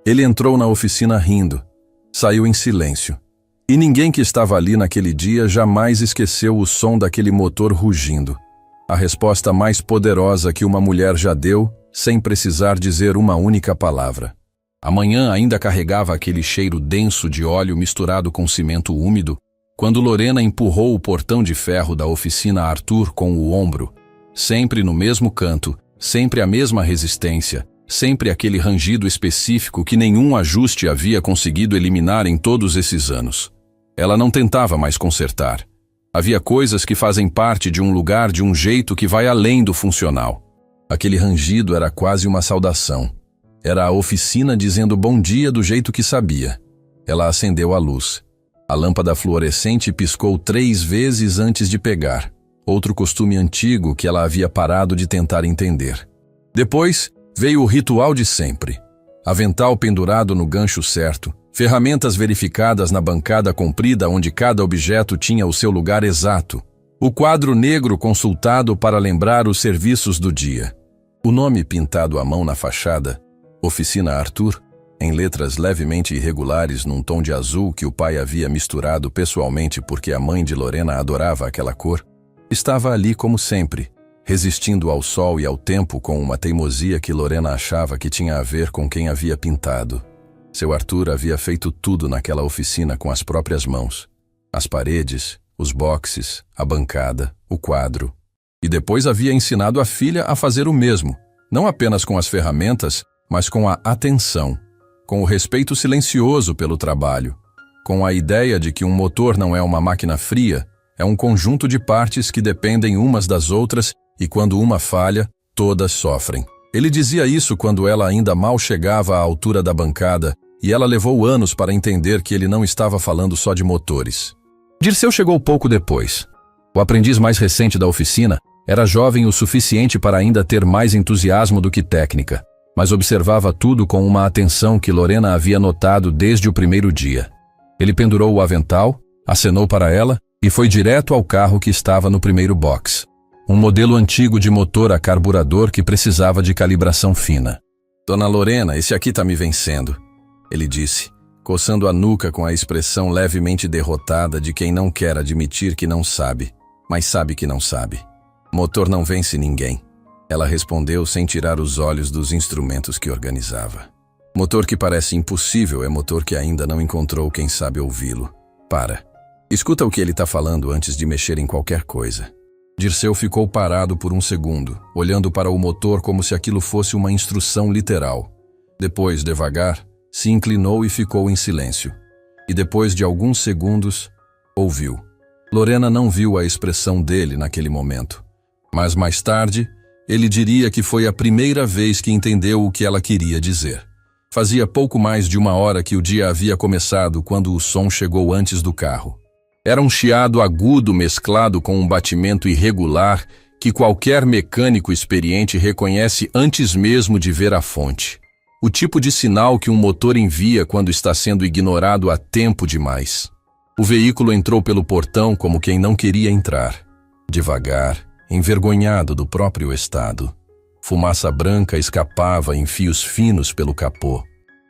Ele entrou na oficina rindo. Saiu em silêncio. E ninguém que estava ali naquele dia jamais esqueceu o som daquele motor rugindo. A resposta mais poderosa que uma mulher já deu, sem precisar dizer uma única palavra. A manhã ainda carregava aquele cheiro denso de óleo misturado com cimento úmido, quando Lorena empurrou o portão de ferro da oficina Arthur com o ombro. Sempre no mesmo canto, sempre a mesma resistência, sempre aquele rangido específico que nenhum ajuste havia conseguido eliminar em todos esses anos. Ela não tentava mais consertar. Havia coisas que fazem parte de um lugar de um jeito que vai além do funcional. Aquele rangido era quase uma saudação. Era a oficina dizendo bom dia do jeito que sabia. Ela acendeu a luz. A lâmpada fluorescente piscou 3 vezes antes de pegar. Outro costume antigo que ela havia parado de tentar entender. Depois veio o ritual de sempre. Avental pendurado no gancho certo, ferramentas verificadas na bancada comprida onde cada objeto tinha o seu lugar exato, o quadro negro consultado para lembrar os serviços do dia. O nome pintado à mão na fachada, Oficina Arthur, em letras levemente irregulares num tom de azul que o pai havia misturado pessoalmente porque a mãe de Lorena adorava aquela cor, estava ali como sempre, resistindo ao sol e ao tempo com uma teimosia que Lorena achava que tinha a ver com quem havia pintado. Seu Arthur havia feito tudo naquela oficina com as próprias mãos. As paredes, os boxes, a bancada, o quadro. E depois havia ensinado a filha a fazer o mesmo, não apenas com as ferramentas, mas com a atenção, com o respeito silencioso pelo trabalho, com a ideia de que um motor não é uma máquina fria, é um conjunto de partes que dependem umas das outras e quando uma falha, todas sofrem. Ele dizia isso quando ela ainda mal chegava à altura da bancada e ela levou anos para entender que ele não estava falando só de motores. Dirceu chegou pouco depois. O aprendiz mais recente da oficina era jovem o suficiente para ainda ter mais entusiasmo do que técnica, mas observava tudo com uma atenção que Lorena havia notado desde o primeiro dia. Ele pendurou o avental, acenou para ela e foi direto ao carro que estava no primeiro box. Um modelo antigo de motor a carburador que precisava de calibração fina. Dona Lorena, esse aqui tá me vencendo, ele disse, coçando a nuca com a expressão levemente derrotada de quem não quer admitir que não sabe, mas sabe que não sabe. Motor não vence ninguém. Ela respondeu sem tirar os olhos dos instrumentos que organizava. Motor que parece impossível é motor que ainda não encontrou quem sabe ouvi-lo. Para. Escuta o que ele está falando antes de mexer em qualquer coisa. Dirceu ficou parado por um segundo, olhando para o motor como se aquilo fosse uma instrução literal. Depois, devagar, se inclinou e ficou em silêncio. E depois de alguns segundos, ouviu. Lorena não viu a expressão dele naquele momento. Mas mais tarde, ele diria que foi a primeira vez que entendeu o que ela queria dizer. Fazia pouco mais de 1 hora que o dia havia começado quando o som chegou antes do carro. Era um chiado agudo mesclado com um batimento irregular que qualquer mecânico experiente reconhece antes mesmo de ver a fonte. O tipo de sinal que um motor envia quando está sendo ignorado há tempo demais. O veículo entrou pelo portão como quem não queria entrar. Devagar, envergonhado do próprio estado. Fumaça branca escapava em fios finos pelo capô.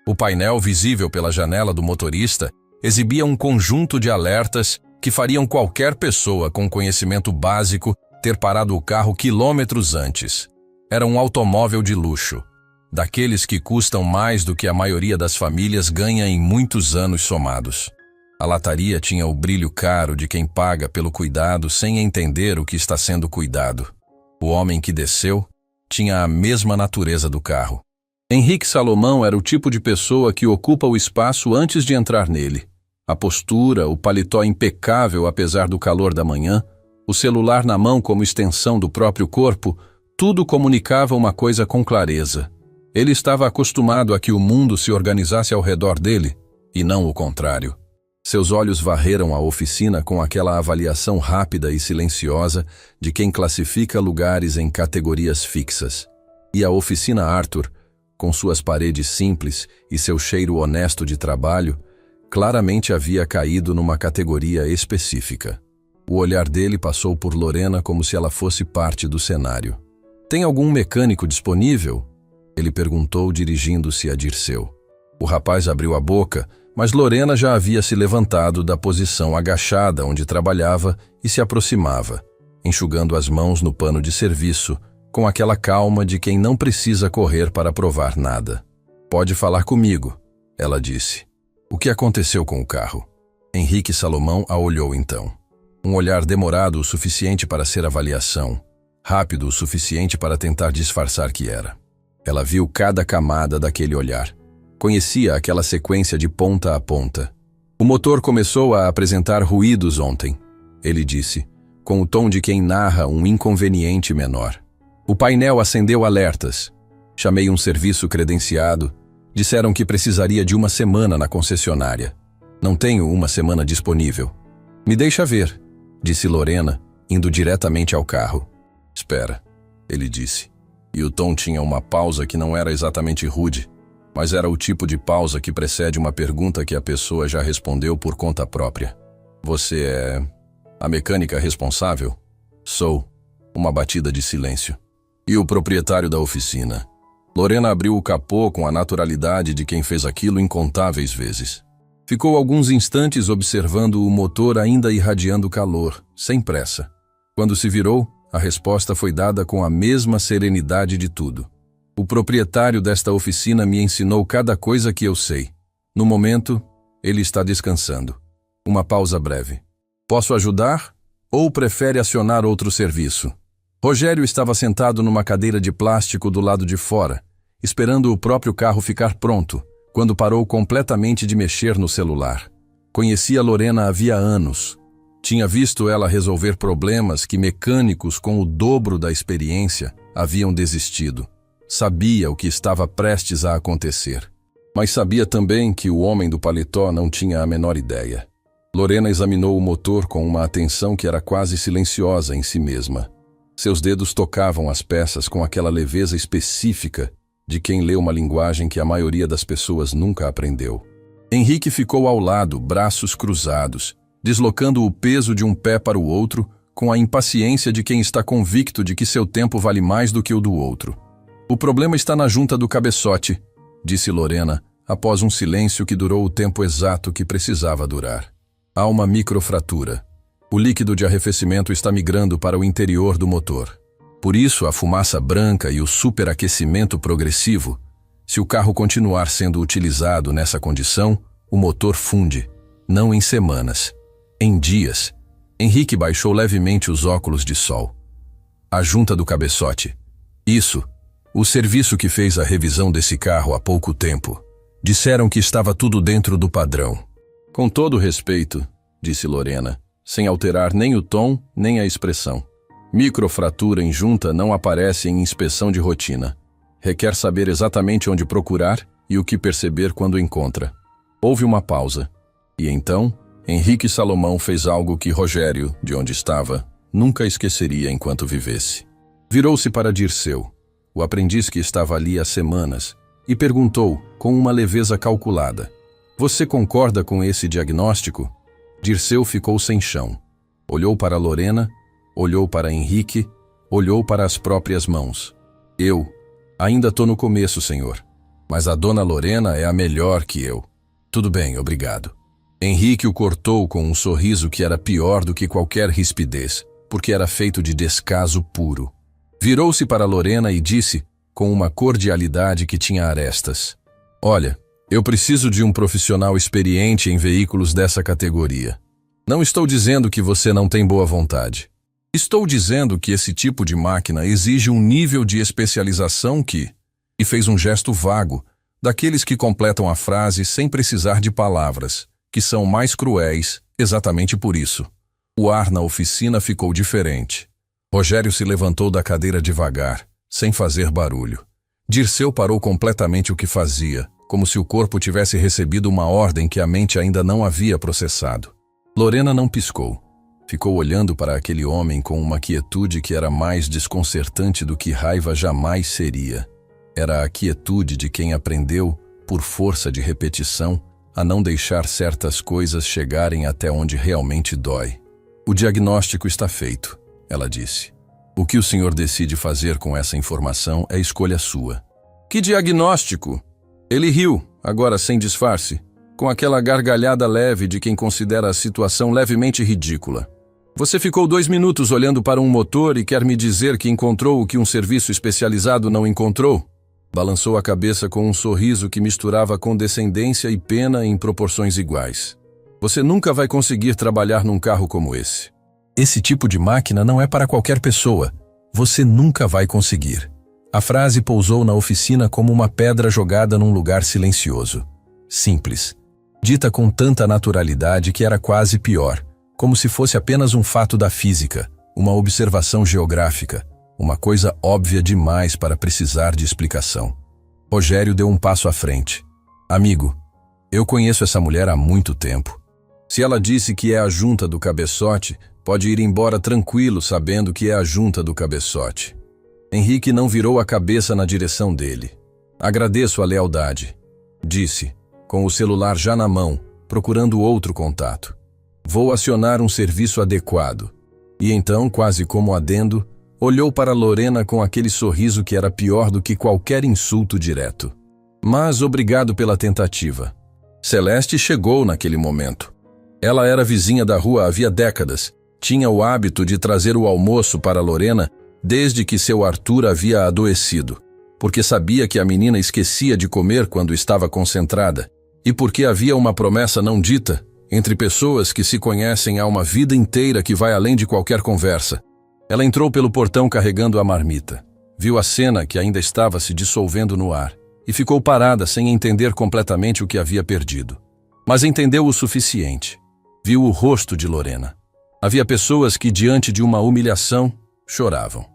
O painel visível pela janela do motorista exibia um conjunto de alertas que fariam qualquer pessoa com conhecimento básico ter parado o carro quilômetros antes. Era um automóvel de luxo, daqueles que custam mais do que a maioria das famílias ganha em muitos anos somados. A lataria tinha o brilho caro de quem paga pelo cuidado sem entender o que está sendo cuidado. O homem que desceu tinha a mesma natureza do carro. Henrique Salomão era o tipo de pessoa que ocupa o espaço antes de entrar nele. A postura, o paletó impecável apesar do calor da manhã, o celular na mão como extensão do próprio corpo, tudo comunicava uma coisa com clareza. Ele estava acostumado a que o mundo se organizasse ao redor dele, e não o contrário. Seus olhos varreram a oficina com aquela avaliação rápida e silenciosa de quem classifica lugares em categorias fixas. E a oficina Arthur, com suas paredes simples e seu cheiro honesto de trabalho, claramente havia caído numa categoria específica. O olhar dele passou por Lorena como se ela fosse parte do cenário. "Tem algum mecânico disponível?" ele perguntou dirigindo-se a Dirceu. O rapaz abriu a boca, mas Lorena já havia se levantado da posição agachada onde trabalhava e se aproximava, enxugando as mãos no pano de serviço, com aquela calma de quem não precisa correr para provar nada. "Pode falar comigo", ela disse. "O que aconteceu com o carro?" Henrique Salomão a olhou então. Um olhar demorado o suficiente para ser avaliação, rápido o suficiente para tentar disfarçar que era. Ela viu cada camada daquele olhar. Conhecia aquela sequência de ponta a ponta. "O motor começou a apresentar ruídos ontem", ele disse, com o tom de quem narra um inconveniente menor. "O painel acendeu alertas. Chamei um serviço credenciado. Disseram que precisaria de uma semana na concessionária. Não tenho uma semana disponível." "Me deixa ver", disse Lorena, indo diretamente ao carro. "Espera", ele disse, e o tom tinha uma pausa que não era exatamente rude, mas era o tipo de pausa que precede uma pergunta que a pessoa já respondeu por conta própria. "Você é a mecânica responsável?" "Sou." Uma batida de silêncio. "E o proprietário da oficina?" Lorena abriu o capô com a naturalidade de quem fez aquilo incontáveis vezes. Ficou alguns instantes observando o motor ainda irradiando calor, sem pressa. Quando se virou, a resposta foi dada com a mesma serenidade de tudo. "O proprietário desta oficina me ensinou cada coisa que eu sei. No momento, ele está descansando." Uma pausa breve. "Posso ajudar? Ou prefere acionar outro serviço?" Rogério estava sentado numa cadeira de plástico do lado de fora, esperando o próprio carro ficar pronto, quando parou completamente de mexer no celular. Conhecia Lorena havia anos. Tinha visto ela resolver problemas que mecânicos com o dobro da experiência haviam desistido. Sabia o que estava prestes a acontecer. Mas sabia também que o homem do paletó não tinha a menor ideia. Lorena examinou o motor com uma atenção que era quase silenciosa em si mesma. Seus dedos tocavam as peças com aquela leveza específica de quem lê uma linguagem que a maioria das pessoas nunca aprendeu. Henrique ficou ao lado, braços cruzados, deslocando o peso de um pé para o outro com a impaciência de quem está convicto de que seu tempo vale mais do que o do outro. "O problema está na junta do cabeçote", disse Lorena, após um silêncio que durou o tempo exato que precisava durar. "Há uma microfratura. O líquido de arrefecimento está migrando para o interior do motor. Por isso, a fumaça branca e o superaquecimento progressivo. Se o carro continuar sendo utilizado nessa condição, o motor funde. Não em semanas, em dias." Henrique baixou levemente os óculos de sol. "A junta do cabeçote. Isso. O serviço que fez a revisão desse carro há pouco tempo. Disseram que estava tudo dentro do padrão." "Com todo respeito", disse Lorena, sem alterar nem o tom nem a expressão. "Microfratura em junta não aparece em inspeção de rotina. Requer saber exatamente onde procurar e o que perceber quando encontra." Houve uma pausa. E então, Henrique Salomão fez algo que Rogério, de onde estava, nunca esqueceria enquanto vivesse. Virou-se para Dirceu, o aprendiz que estava ali há semanas, e perguntou, com uma leveza calculada: "Você concorda com esse diagnóstico?" Dirceu ficou sem chão. Olhou para Lorena, olhou para Henrique, olhou para as próprias mãos. "Eu ainda estou no começo, senhor. Mas a dona Lorena é a melhor que eu." "Tudo bem, obrigado." Henrique o cortou com um sorriso que era pior do que qualquer rispidez, porque era feito de descaso puro. Virou-se para Lorena e disse, com uma cordialidade que tinha arestas: "Olha, eu preciso de um profissional experiente em veículos dessa categoria. Não estou dizendo que você não tem boa vontade. Estou dizendo que esse tipo de máquina exige um nível de especialização que..." E fez um gesto vago, daqueles que completam a frase sem precisar de palavras, que são mais cruéis exatamente por isso. O ar na oficina ficou diferente. Rogério se levantou da cadeira devagar, sem fazer barulho. Dirceu parou completamente o que fazia, como se o corpo tivesse recebido uma ordem que a mente ainda não havia processado. Lorena não piscou. Ficou olhando para aquele homem com uma quietude que era mais desconcertante do que raiva jamais seria. Era a quietude de quem aprendeu, por força de repetição, a não deixar certas coisas chegarem até onde realmente dói. "O diagnóstico está feito", ela disse. "O que o senhor decide fazer com essa informação é escolha sua." "Que diagnóstico?" Ele riu, agora sem disfarce, com aquela gargalhada leve de quem considera a situação levemente ridícula. Você ficou 2 minutos olhando para um motor e quer me dizer que encontrou o que um serviço especializado não encontrou? Balançou a cabeça com um sorriso que misturava condescendência e pena em proporções iguais. Você nunca vai conseguir trabalhar num carro como esse. Esse tipo de máquina não é para qualquer pessoa. Você nunca vai conseguir. A frase pousou na oficina como uma pedra jogada num lugar silencioso. Simples. Dita com tanta naturalidade que era quase pior, como se fosse apenas um fato da física, uma observação geográfica, uma coisa óbvia demais para precisar de explicação. Rogério deu um passo à frente. Amigo, eu conheço essa mulher há muito tempo. Se ela disse que é a junta do cabeçote, pode ir embora tranquilo sabendo que é a junta do cabeçote. Henrique não virou a cabeça na direção dele. Agradeço a lealdade, disse, com o celular já na mão, procurando outro contato. Vou acionar um serviço adequado. E então, quase como adendo, olhou para Lorena com aquele sorriso que era pior do que qualquer insulto direto. Mas obrigado pela tentativa. Celeste chegou naquele momento. Ela era vizinha da rua havia décadas, tinha o hábito de trazer o almoço para Lorena desde que seu Arthur havia adoecido, porque sabia que a menina esquecia de comer quando estava concentrada, e porque havia uma promessa não dita entre pessoas que se conhecem há uma vida inteira que vai além de qualquer conversa. Ela entrou pelo portão carregando a marmita. Viu a cena que ainda estava se dissolvendo no ar e ficou parada sem entender completamente o que havia perdido. Mas entendeu o suficiente. Viu o rosto de Lorena. Havia pessoas que, diante de uma humilhação, choravam.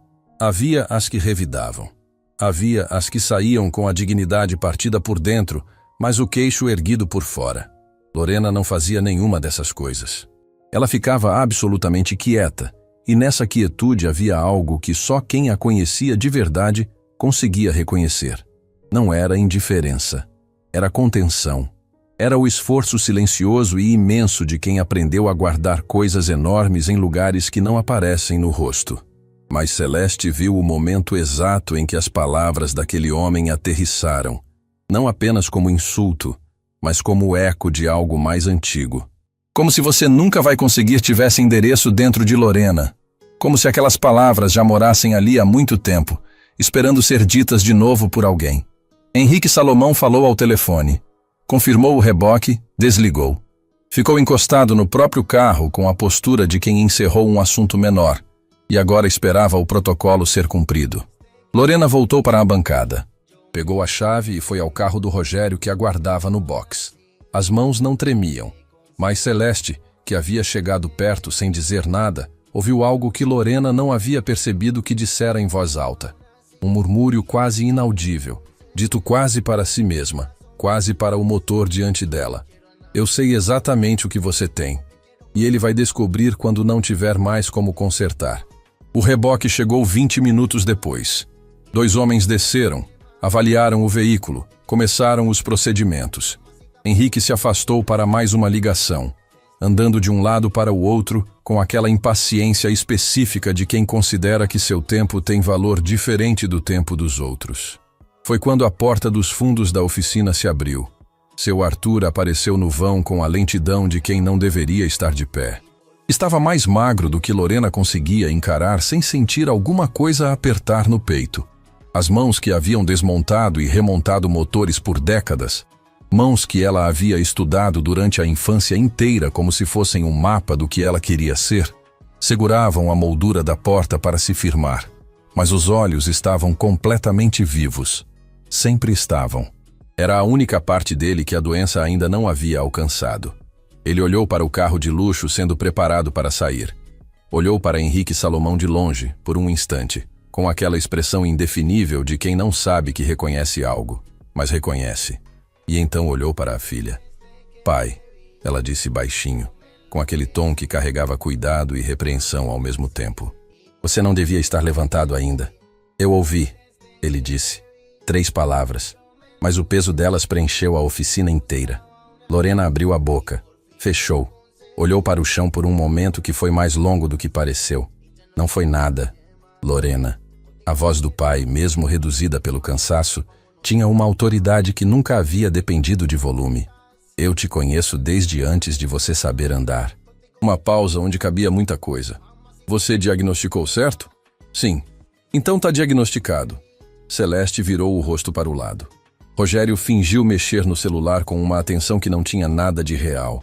Havia as que revidavam. Havia as que saíam com a dignidade partida por dentro, mas o queixo erguido por fora. Lorena não fazia nenhuma dessas coisas. Ela ficava absolutamente quieta, e nessa quietude havia algo que só quem a conhecia de verdade conseguia reconhecer. Não era indiferença, era contenção. Era o esforço silencioso e imenso de quem aprendeu a guardar coisas enormes em lugares que não aparecem no rosto. Mas Celeste viu o momento exato em que as palavras daquele homem aterrissaram, não apenas como insulto, mas como eco de algo mais antigo. Como se você nunca vai conseguir tivesse endereço dentro de Lorena. Como se aquelas palavras já morassem ali há muito tempo, esperando ser ditas de novo por alguém. Henrique Salomão falou ao telefone. Confirmou o reboque, desligou. Ficou encostado no próprio carro com a postura de quem encerrou um assunto menor, e agora esperava o protocolo ser cumprido. Lorena voltou para a bancada. Pegou a chave e foi ao carro do Rogério que aguardava no box. As mãos não tremiam, mas Celeste, que havia chegado perto sem dizer nada, ouviu algo que Lorena não havia percebido que dissera em voz alta. Um murmúrio quase inaudível, dito quase para si mesma, quase para o motor diante dela. Eu sei exatamente o que você tem, e ele vai descobrir quando não tiver mais como consertar. O reboque chegou 20 minutos depois. 2 homens desceram, avaliaram o veículo, começaram os procedimentos. Henrique se afastou para mais uma ligação, andando de um lado para o outro com aquela impaciência específica de quem considera que seu tempo tem valor diferente do tempo dos outros. Foi quando a porta dos fundos da oficina se abriu. Seu Arthur apareceu no vão com a lentidão de quem não deveria estar de pé. Estava mais magro do que Lorena conseguia encarar sem sentir alguma coisa apertar no peito. As mãos que haviam desmontado e remontado motores por décadas, mãos que ela havia estudado durante a infância inteira como se fossem um mapa do que ela queria ser, seguravam a moldura da porta para se firmar, mas os olhos estavam completamente vivos. Sempre estavam. Era a única parte dele que a doença ainda não havia alcançado. Ele olhou para o carro de luxo sendo preparado para sair. Olhou para Henrique Salomão de longe, por um instante, com aquela expressão indefinível de quem não sabe que reconhece algo, mas reconhece. E então olhou para a filha. Pai, ela disse baixinho, com aquele tom que carregava cuidado e repreensão ao mesmo tempo. Você não devia estar levantado ainda. Eu ouvi, ele disse. 3 palavras, mas o peso delas preencheu a oficina inteira. Lorena abriu a boca, fechou, olhou para o chão por um momento que foi mais longo do que pareceu. Não foi nada, Lorena. A voz do pai, mesmo reduzida pelo cansaço, Tinha uma autoridade que nunca havia dependido de volume. Eu te conheço desde antes de você saber andar. Uma pausa onde cabia muita coisa. Você diagnosticou certo? Sim. Então tá diagnosticado. Celeste virou o rosto para o lado. Rogério fingiu mexer no celular com uma atenção que não tinha nada de real.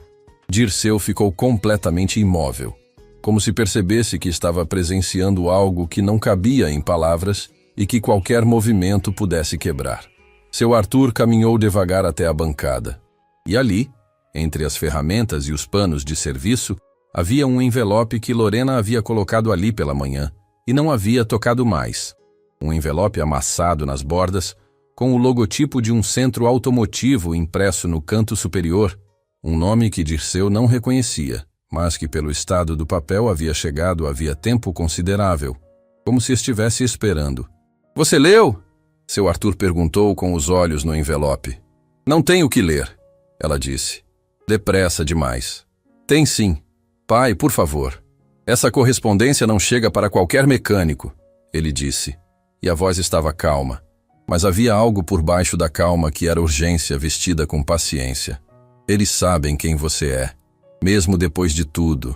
Dirceu ficou completamente imóvel, como se percebesse que estava presenciando algo que não cabia em palavras e que qualquer movimento pudesse quebrar. Seu Arthur caminhou devagar até a bancada. E ali, entre as ferramentas e os panos de serviço, havia um envelope que Lorena havia colocado ali pela manhã e não havia tocado mais. Um envelope amassado nas bordas, com o logotipo de um centro automotivo impresso no canto superior, um nome que Dirceu não reconhecia, mas que pelo estado do papel havia chegado havia tempo considerável, como se estivesse esperando. Você leu? Seu Arthur perguntou com os olhos no envelope. Não tenho o que ler, ela disse. Depressa demais. Tem sim. Pai, por favor. Essa correspondência não chega para qualquer mecânico, ele disse. E a voz estava calma. Mas havia algo por baixo da calma que era urgência vestida com paciência. Eles sabem quem você é, mesmo depois de tudo,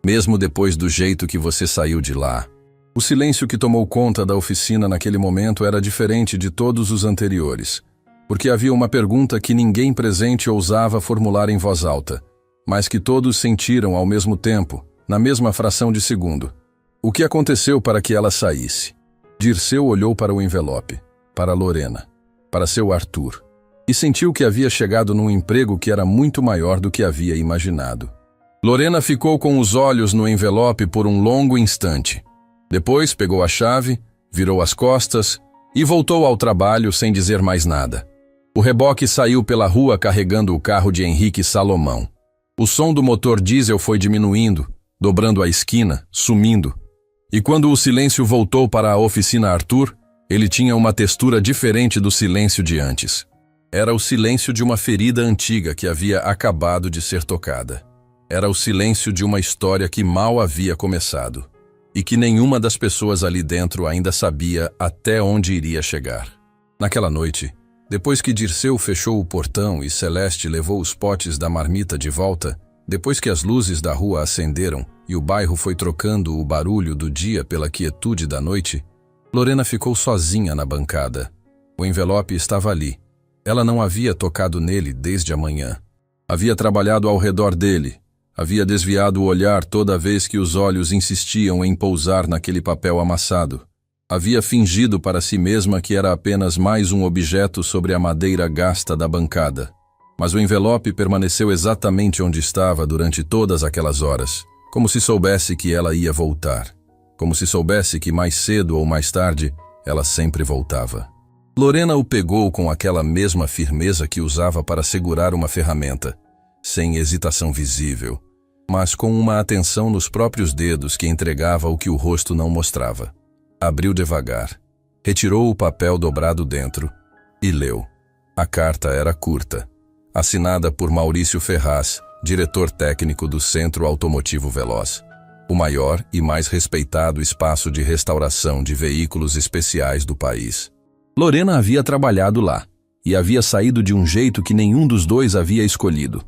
mesmo depois do jeito que você saiu de lá. O silêncio que tomou conta da oficina naquele momento era diferente de todos os anteriores, porque havia uma pergunta que ninguém presente ousava formular em voz alta, mas que todos sentiram ao mesmo tempo, na mesma fração de segundo. O que aconteceu para que ela saísse? Dirceu olhou para o envelope, para Lorena, para seu Arthur, e sentiu que havia chegado num emprego que era muito maior do que havia imaginado. Lorena ficou com os olhos no envelope por um longo instante. Depois pegou a chave, virou as costas e voltou ao trabalho sem dizer mais nada. O reboque saiu pela rua carregando o carro de Henrique Salomão. O som do motor diesel foi diminuindo, dobrando a esquina, sumindo. E quando o silêncio voltou para a oficina Arthur, ele tinha uma textura diferente do silêncio de antes. Era o silêncio de uma ferida antiga que havia acabado de ser tocada. Era o silêncio de uma história que mal havia começado e que nenhuma das pessoas ali dentro ainda sabia até onde iria chegar. Naquela noite, depois que Dirceu fechou o portão e Celeste levou os potes da marmita de volta, depois que as luzes da rua acenderam e o bairro foi trocando o barulho do dia pela quietude da noite, Lorena ficou sozinha na bancada. O envelope estava ali. Ela não havia tocado nele desde a manhã. Havia trabalhado ao redor dele. Havia desviado o olhar toda vez que os olhos insistiam em pousar naquele papel amassado. Havia fingido para si mesma que era apenas mais um objeto sobre a madeira gasta da bancada. Mas o envelope permaneceu exatamente onde estava durante todas aquelas horas, como se soubesse que ela ia voltar. Como se soubesse que mais cedo ou mais tarde, ela sempre voltava. Lorena o pegou com aquela mesma firmeza que usava para segurar uma ferramenta, sem hesitação visível, mas com uma atenção nos próprios dedos que entregava o que o rosto não mostrava. Abriu devagar, retirou o papel dobrado dentro e leu. A carta era curta, assinada por Maurício Ferraz, diretor técnico do Centro Automotivo Veloz, o maior e mais respeitado espaço de restauração de veículos especiais do país. Lorena havia trabalhado lá, e havia saído de um jeito que nenhum dos dois havia escolhido.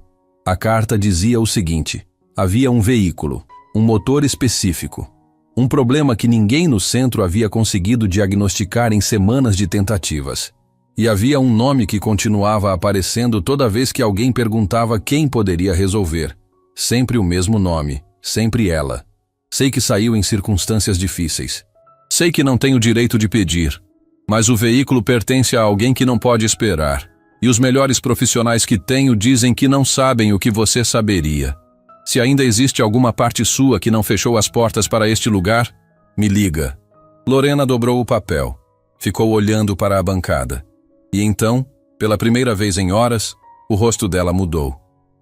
A carta dizia o seguinte: havia um veículo, um motor específico, um problema que ninguém no centro havia conseguido diagnosticar em semanas de tentativas. E havia um nome que continuava aparecendo toda vez que alguém perguntava quem poderia resolver. Sempre o mesmo nome, sempre ela. Sei que saiu em circunstâncias difíceis. Sei que não tenho direito de pedir. Mas o veículo pertence a alguém que não pode esperar. E os melhores profissionais que tenho dizem que não sabem o que você saberia. Se ainda existe alguma parte sua que não fechou as portas para este lugar, me liga. Lorena dobrou o papel. Ficou olhando para a bancada. E então, pela primeira vez em horas, o rosto dela mudou.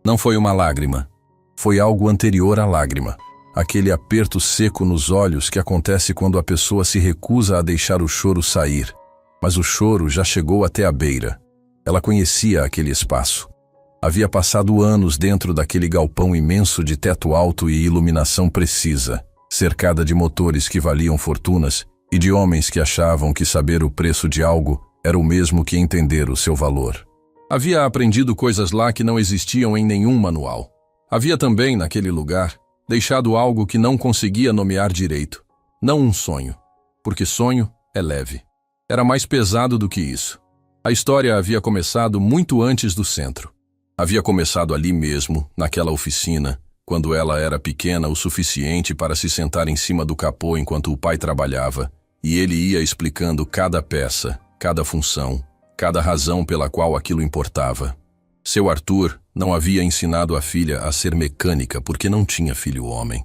Não foi uma lágrima. Foi algo anterior à lágrima. Aquele aperto seco nos olhos que acontece quando a pessoa se recusa a deixar o choro sair. Mas o choro já chegou até a beira. Ela conhecia aquele espaço. Havia passado anos dentro daquele galpão imenso de teto alto e iluminação precisa, cercada de motores que valiam fortunas e de homens que achavam que saber o preço de algo Era o mesmo que entender o seu valor. Havia aprendido coisas lá que não existiam em nenhum manual. Havia também, naquele lugar, deixado algo que não conseguia nomear direito. Não um sonho, porque sonho é leve. Era mais pesado do que isso. A história havia começado muito antes do centro. Havia começado ali mesmo, naquela oficina, quando ela era pequena o suficiente para se sentar em cima do capô enquanto o pai trabalhava, e ele ia explicando cada peça, cada função, cada razão pela qual aquilo importava. Seu Arthur não havia ensinado a filha a ser mecânica porque não tinha filho homem.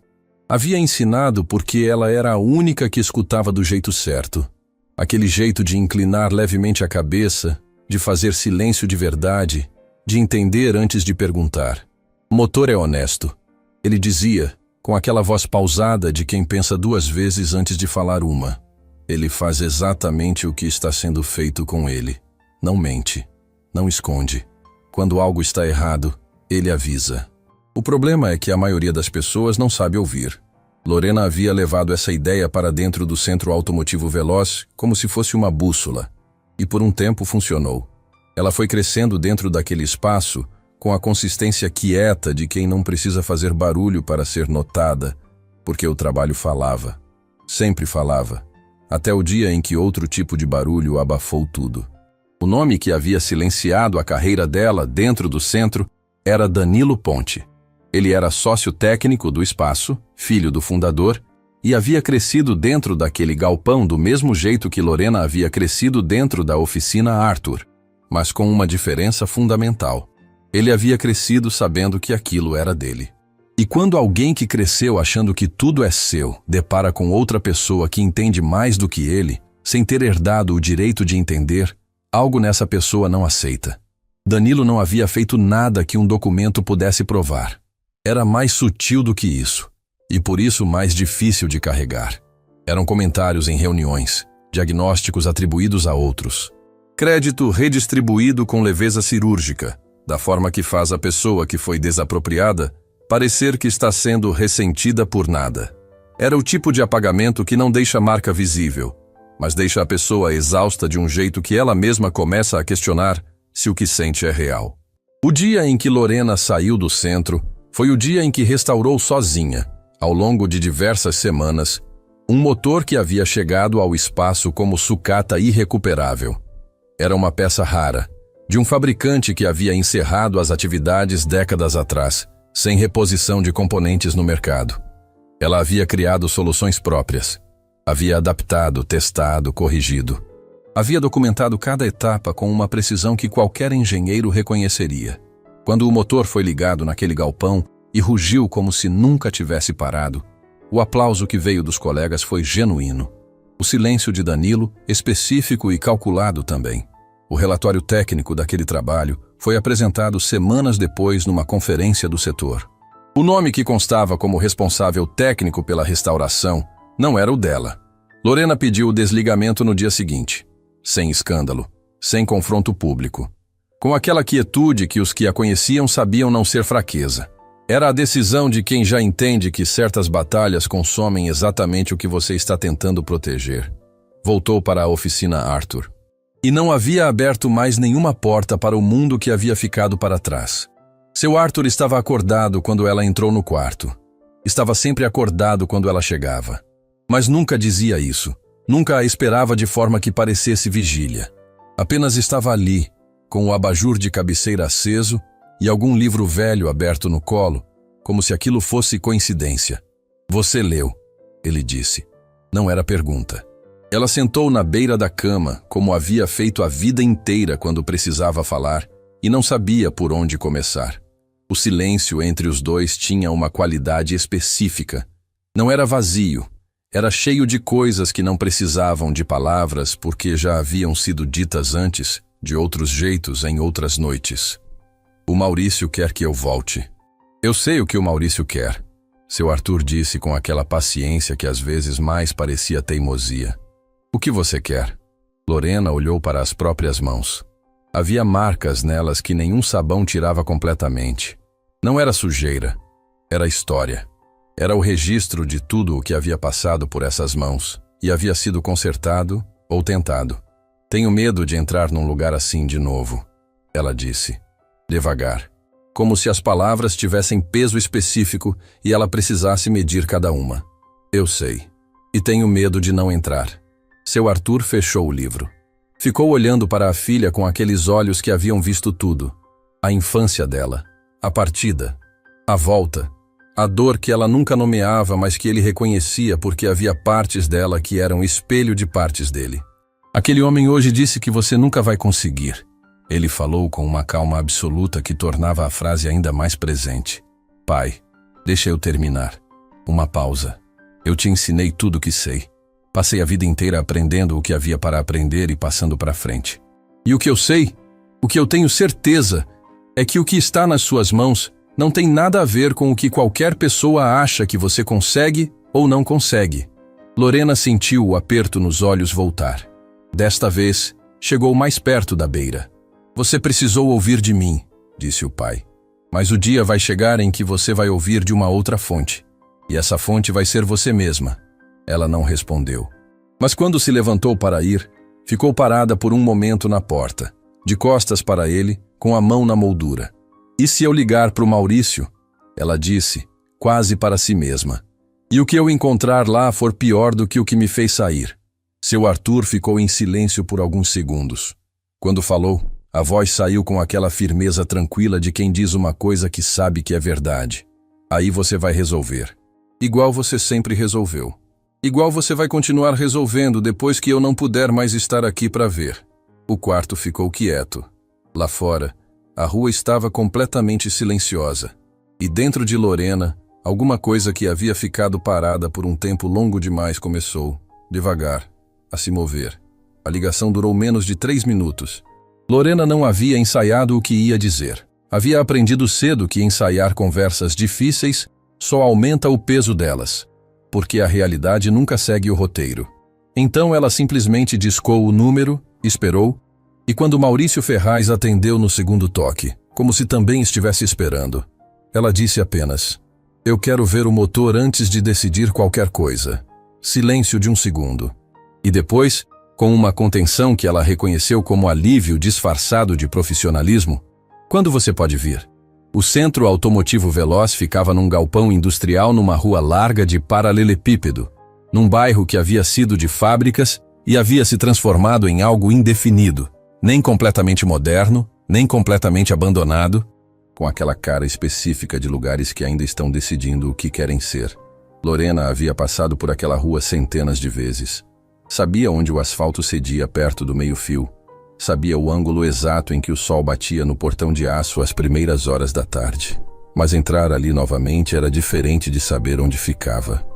Havia ensinado porque ela era a única que escutava do jeito certo. Aquele jeito de inclinar levemente a cabeça, de fazer silêncio de verdade, de entender antes de perguntar. O motor é honesto. Ele dizia, com aquela voz pausada de quem pensa duas vezes antes de falar uma. Ele faz exatamente o que está sendo feito com ele. Não mente, não esconde. Quando algo está errado, ele avisa. O problema é que a maioria das pessoas não sabe ouvir. Lorena havia levado essa ideia para dentro do centro automotivo veloz como se fosse uma bússola. E por um tempo funcionou. Ela foi crescendo dentro daquele espaço com a consistência quieta de quem não precisa fazer barulho para ser notada, porque o trabalho falava. Sempre falava. Até o dia em que outro tipo de barulho abafou tudo. O nome que havia silenciado a carreira dela dentro do centro era Danilo Ponte. Ele era sócio técnico do espaço, filho do fundador, e havia crescido dentro daquele galpão do mesmo jeito que Lorena havia crescido dentro da oficina Arthur, mas com uma diferença fundamental. Ele havia crescido sabendo que aquilo era dele. E quando alguém que cresceu achando que tudo é seu depara com outra pessoa que entende mais do que ele, sem ter herdado o direito de entender, algo nessa pessoa não aceita. Danilo não havia feito nada que um documento pudesse provar. Era mais sutil do que isso, e por isso mais difícil de carregar. Eram comentários em reuniões, diagnósticos atribuídos a outros. Crédito redistribuído com leveza cirúrgica, da forma que faz a pessoa que foi desapropriada parecer que está sendo ressentida por nada. Era o tipo de apagamento que não deixa marca visível, mas deixa a pessoa exausta de um jeito que ela mesma começa a questionar se o que sente é real. O dia em que Lorena saiu do centro foi o dia em que restaurou sozinha, ao longo de diversas semanas, um motor que havia chegado ao espaço como sucata irrecuperável. Era uma peça rara, de um fabricante que havia encerrado as atividades décadas atrás, sem reposição de componentes no mercado. Ela havia criado soluções próprias. Havia adaptado, testado, corrigido. Havia documentado cada etapa com uma precisão que qualquer engenheiro reconheceria. Quando o motor foi ligado naquele galpão e rugiu como se nunca tivesse parado, o aplauso que veio dos colegas foi genuíno. O silêncio de Danilo, específico e calculado também. O relatório técnico daquele trabalho foi apresentado semanas depois numa conferência do setor. O nome que constava como responsável técnico pela restauração não era o dela. Lorena pediu o desligamento no dia seguinte, sem escândalo, sem confronto público. Com aquela quietude que os que a conheciam sabiam não ser fraqueza. Era a decisão de quem já entende que certas batalhas consomem exatamente o que você está tentando proteger. Voltou para a oficina Arthur. E não havia aberto mais nenhuma porta para o mundo que havia ficado para trás. Seu Arthur estava acordado quando ela entrou no quarto. Estava sempre acordado quando ela chegava. Mas nunca dizia isso. Nunca a esperava de forma que parecesse vigília. Apenas estava ali, com o abajur de cabeceira aceso e algum livro velho aberto no colo, como se aquilo fosse coincidência. "Você leu", ele disse. Não era pergunta. Ela sentou na beira da cama, como havia feito a vida inteira quando precisava falar, e não sabia por onde começar. O silêncio entre os dois tinha uma qualidade específica. Não era vazio, era cheio de coisas que não precisavam de palavras porque já haviam sido ditas antes, de outros jeitos em outras noites. "O Maurício quer que eu volte." "Eu sei o que o Maurício quer", seu Arthur disse com aquela paciência que às vezes mais parecia teimosia. "O que você quer?" Lorena olhou para as próprias mãos. Havia marcas nelas que nenhum sabão tirava completamente. Não era sujeira, era história. Era o registro de tudo o que havia passado por essas mãos e havia sido consertado ou tentado. Tenho medo de entrar num lugar assim de novo, ela disse, devagar, como se as palavras tivessem peso específico e ela precisasse medir cada uma. Eu sei. E tenho medo de não entrar. Seu Arthur fechou o livro. Ficou olhando para a filha com aqueles olhos que haviam visto tudo. A infância dela, a partida, a volta, a dor que ela nunca nomeava, mas que ele reconhecia porque havia partes dela que eram espelho de partes dele. Aquele homem hoje disse que você nunca vai conseguir. Ele falou com uma calma absoluta que tornava a frase ainda mais presente. Pai, deixa eu terminar. Uma pausa. Eu te ensinei tudo o que sei. Passei a vida inteira aprendendo o que havia para aprender e passando para frente. E o que eu sei, o que eu tenho certeza, é que o que está nas suas mãos não tem nada a ver com o que qualquer pessoa acha que você consegue ou não consegue. Lorena sentiu o aperto nos olhos voltar. Desta vez, chegou mais perto da beira. Você precisou ouvir de mim, disse o pai. Mas o dia vai chegar em que você vai ouvir de uma outra fonte. E essa fonte vai ser você mesma. Ela não respondeu. Mas quando se levantou para ir, ficou parada por um momento na porta, de costas para ele, com a mão na moldura. E se eu ligar para o Maurício? Ela disse, quase para si mesma. E o que eu encontrar lá for pior do que o que me fez sair? Seu Arthur ficou em silêncio por alguns segundos. Quando falou, a voz saiu com aquela firmeza tranquila de quem diz uma coisa que sabe que é verdade. Aí você vai resolver. Igual você sempre resolveu. Igual você vai continuar resolvendo depois que eu não puder mais estar aqui para ver. O quarto ficou quieto. Lá fora, a rua estava completamente silenciosa. E dentro de Lorena, alguma coisa que havia ficado parada por um tempo longo demais começou, devagar, a se mover. A ligação durou menos de 3 minutos. Lorena não havia ensaiado o que ia dizer. Havia aprendido cedo que ensaiar conversas difíceis só aumenta o peso delas, porque a realidade nunca segue o roteiro. Então ela simplesmente discou o número, esperou, e quando Maurício Ferraz atendeu no segundo toque, como se também estivesse esperando, ela disse apenas, eu quero ver o motor antes de decidir qualquer coisa. Silêncio de um segundo. E depois, com uma contenção que ela reconheceu como alívio disfarçado de profissionalismo, quando você pode vir? O centro automotivo veloz ficava num galpão industrial numa rua larga de paralelepípedo, num bairro que havia sido de fábricas e havia se transformado em algo indefinido, nem completamente moderno, nem completamente abandonado, com aquela cara específica de lugares que ainda estão decidindo o que querem ser. Lorena havia passado por aquela rua centenas de vezes. Sabia onde o asfalto cedia perto do meio-fio. Sabia o ângulo exato em que o sol batia no portão de aço às primeiras horas da tarde. Mas entrar ali novamente era diferente de saber onde ficava.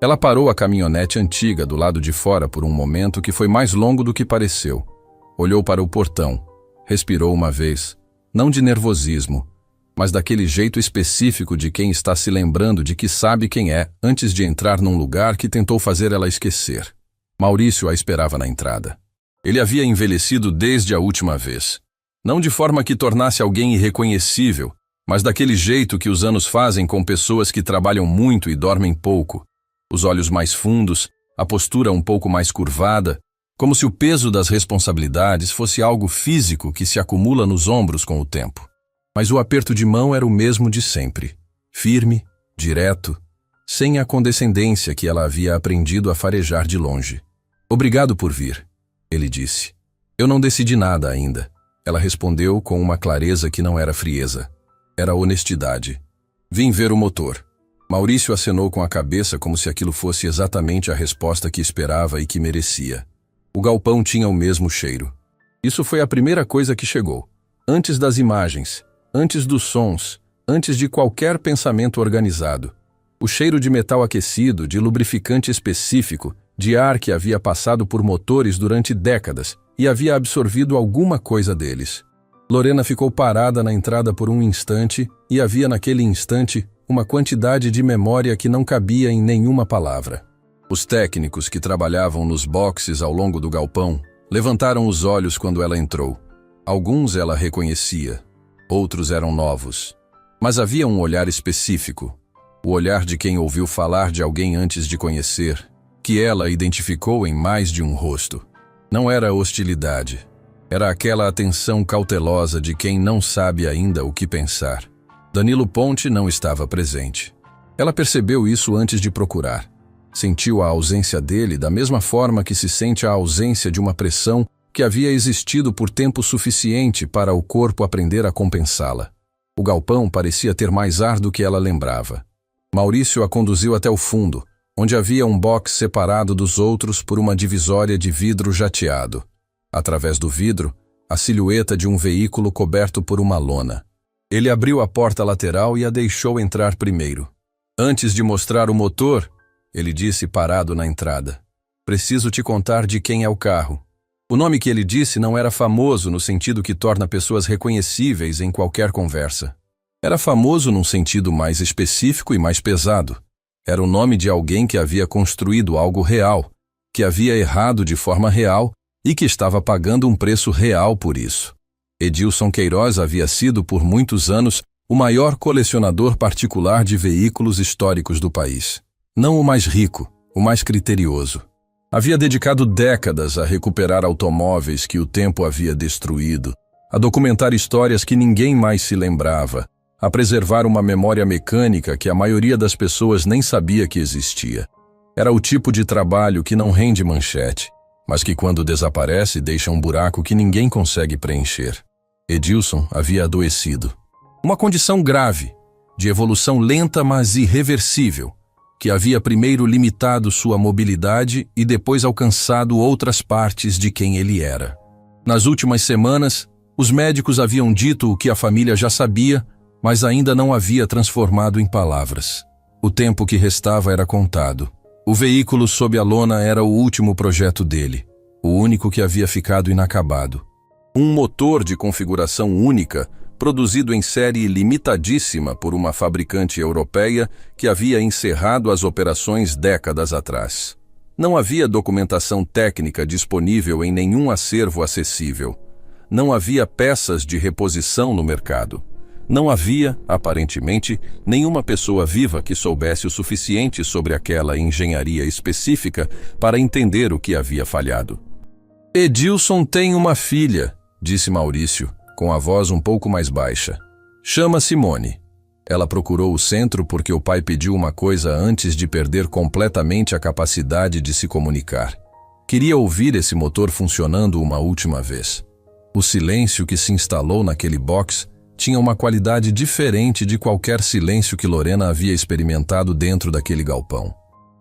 Ela parou a caminhonete antiga do lado de fora por um momento que foi mais longo do que pareceu. Olhou para o portão, respirou uma vez, não de nervosismo, mas daquele jeito específico de quem está se lembrando de que sabe quem é antes de entrar num lugar que tentou fazer ela esquecer. Maurício a esperava na entrada. Ele havia envelhecido desde a última vez. Não de forma que tornasse alguém irreconhecível, mas daquele jeito que os anos fazem com pessoas que trabalham muito e dormem pouco. Os olhos mais fundos, a postura um pouco mais curvada, como se o peso das responsabilidades fosse algo físico que se acumula nos ombros com o tempo. Mas o aperto de mão era o mesmo de sempre. Firme, direto, sem a condescendência que ela havia aprendido a farejar de longe. Obrigado por vir. Ele disse. Eu não decidi nada ainda. Ela respondeu com uma clareza que não era frieza. Era honestidade. Vim ver o motor. Maurício acenou com a cabeça como se aquilo fosse exatamente a resposta que esperava e que merecia. O galpão tinha o mesmo cheiro. Isso foi a primeira coisa que chegou. Antes das imagens, antes dos sons, antes de qualquer pensamento organizado. O cheiro de metal aquecido, de lubrificante específico, de ar que havia passado por motores durante décadas e havia absorvido alguma coisa deles. Lorena ficou parada na entrada por um instante e havia naquele instante uma quantidade de memória que não cabia em nenhuma palavra. Os técnicos que trabalhavam nos boxes ao longo do galpão levantaram os olhos quando ela entrou. Alguns ela reconhecia, outros eram novos. Mas havia um olhar específico, o olhar de quem ouviu falar de alguém antes de conhecer, que ela identificou em mais de um rosto. Não era hostilidade. Era aquela atenção cautelosa de quem não sabe ainda o que pensar. Danilo Ponte não estava presente. Ela percebeu isso antes de procurar. Sentiu a ausência dele da mesma forma que se sente a ausência de uma pressão que havia existido por tempo suficiente para o corpo aprender a compensá-la. O galpão parecia ter mais ar do que ela lembrava. Maurício a conduziu até o fundo, onde havia um box separado dos outros por uma divisória de vidro jateado. Através do vidro, a silhueta de um veículo coberto por uma lona. Ele abriu a porta lateral e a deixou entrar primeiro. Antes de mostrar o motor, ele disse parado na entrada: "Preciso te contar de quem é o carro." O nome que ele disse não era famoso no sentido que torna pessoas reconhecíveis em qualquer conversa. Era famoso num sentido mais específico e mais pesado. Era o nome de alguém que havia construído algo real, que havia errado de forma real e que estava pagando um preço real por isso. Edilson Queiroz havia sido, por muitos anos, o maior colecionador particular de veículos históricos do país. Não o mais rico, o mais criterioso. Havia dedicado décadas a recuperar automóveis que o tempo havia destruído, a documentar histórias que ninguém mais se lembrava, a preservar uma memória mecânica que a maioria das pessoas nem sabia que existia. Era o tipo de trabalho que não rende manchete, mas que quando desaparece deixa um buraco que ninguém consegue preencher. Edilson havia adoecido. Uma condição grave, de evolução lenta mas irreversível, que havia primeiro limitado sua mobilidade e depois alcançado outras partes de quem ele era. Nas últimas semanas, os médicos haviam dito o que a família já sabia, mas ainda não havia transformado em palavras. O tempo que restava era contado. O veículo sob a lona era o último projeto dele, o único que havia ficado inacabado. Um motor de configuração única, produzido em série limitadíssima por uma fabricante europeia que havia encerrado as operações décadas atrás. Não havia documentação técnica disponível em nenhum acervo acessível. Não havia peças de reposição no mercado. Não havia, aparentemente, nenhuma pessoa viva que soubesse o suficiente sobre aquela engenharia específica para entender o que havia falhado. "Edilson tem uma filha", disse Maurício, com a voz um pouco mais baixa. "Chama Simone." Ela procurou o centro porque o pai pediu uma coisa antes de perder completamente a capacidade de se comunicar. Queria ouvir esse motor funcionando uma última vez. O silêncio que se instalou naquele box tinha uma qualidade diferente de qualquer silêncio que Lorena havia experimentado dentro daquele galpão.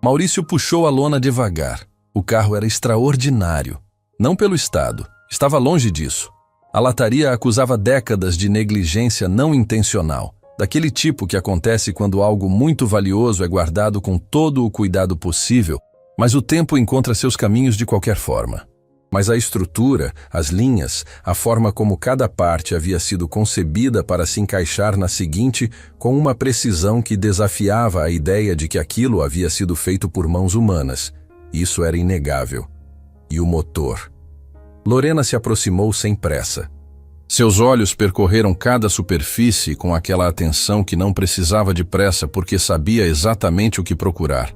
Maurício puxou a lona devagar. O carro era extraordinário. Não pelo estado. Estava longe disso. A lataria acusava décadas de negligência não intencional, daquele tipo que acontece quando algo muito valioso é guardado com todo o cuidado possível, mas o tempo encontra seus caminhos de qualquer forma. Mas a estrutura, as linhas, a forma como cada parte havia sido concebida para se encaixar na seguinte com uma precisão que desafiava a ideia de que aquilo havia sido feito por mãos humanas. Isso era inegável. E o motor? Lorena se aproximou sem pressa. Seus olhos percorreram cada superfície com aquela atenção que não precisava de pressa porque sabia exatamente o que procurar.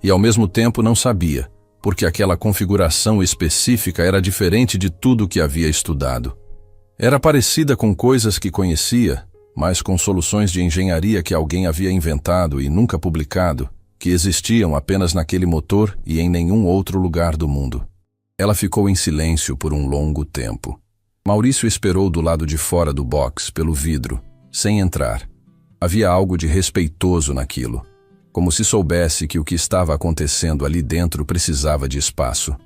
E ao mesmo tempo não sabia, porque aquela configuração específica era diferente de tudo que havia estudado. Era parecida com coisas que conhecia, mas com soluções de engenharia que alguém havia inventado e nunca publicado, que existiam apenas naquele motor e em nenhum outro lugar do mundo. Ela ficou em silêncio por um longo tempo. Maurício esperou do lado de fora do box, pelo vidro, sem entrar. Havia algo de respeitoso naquilo, como se soubesse que o que estava acontecendo ali dentro precisava de espaço.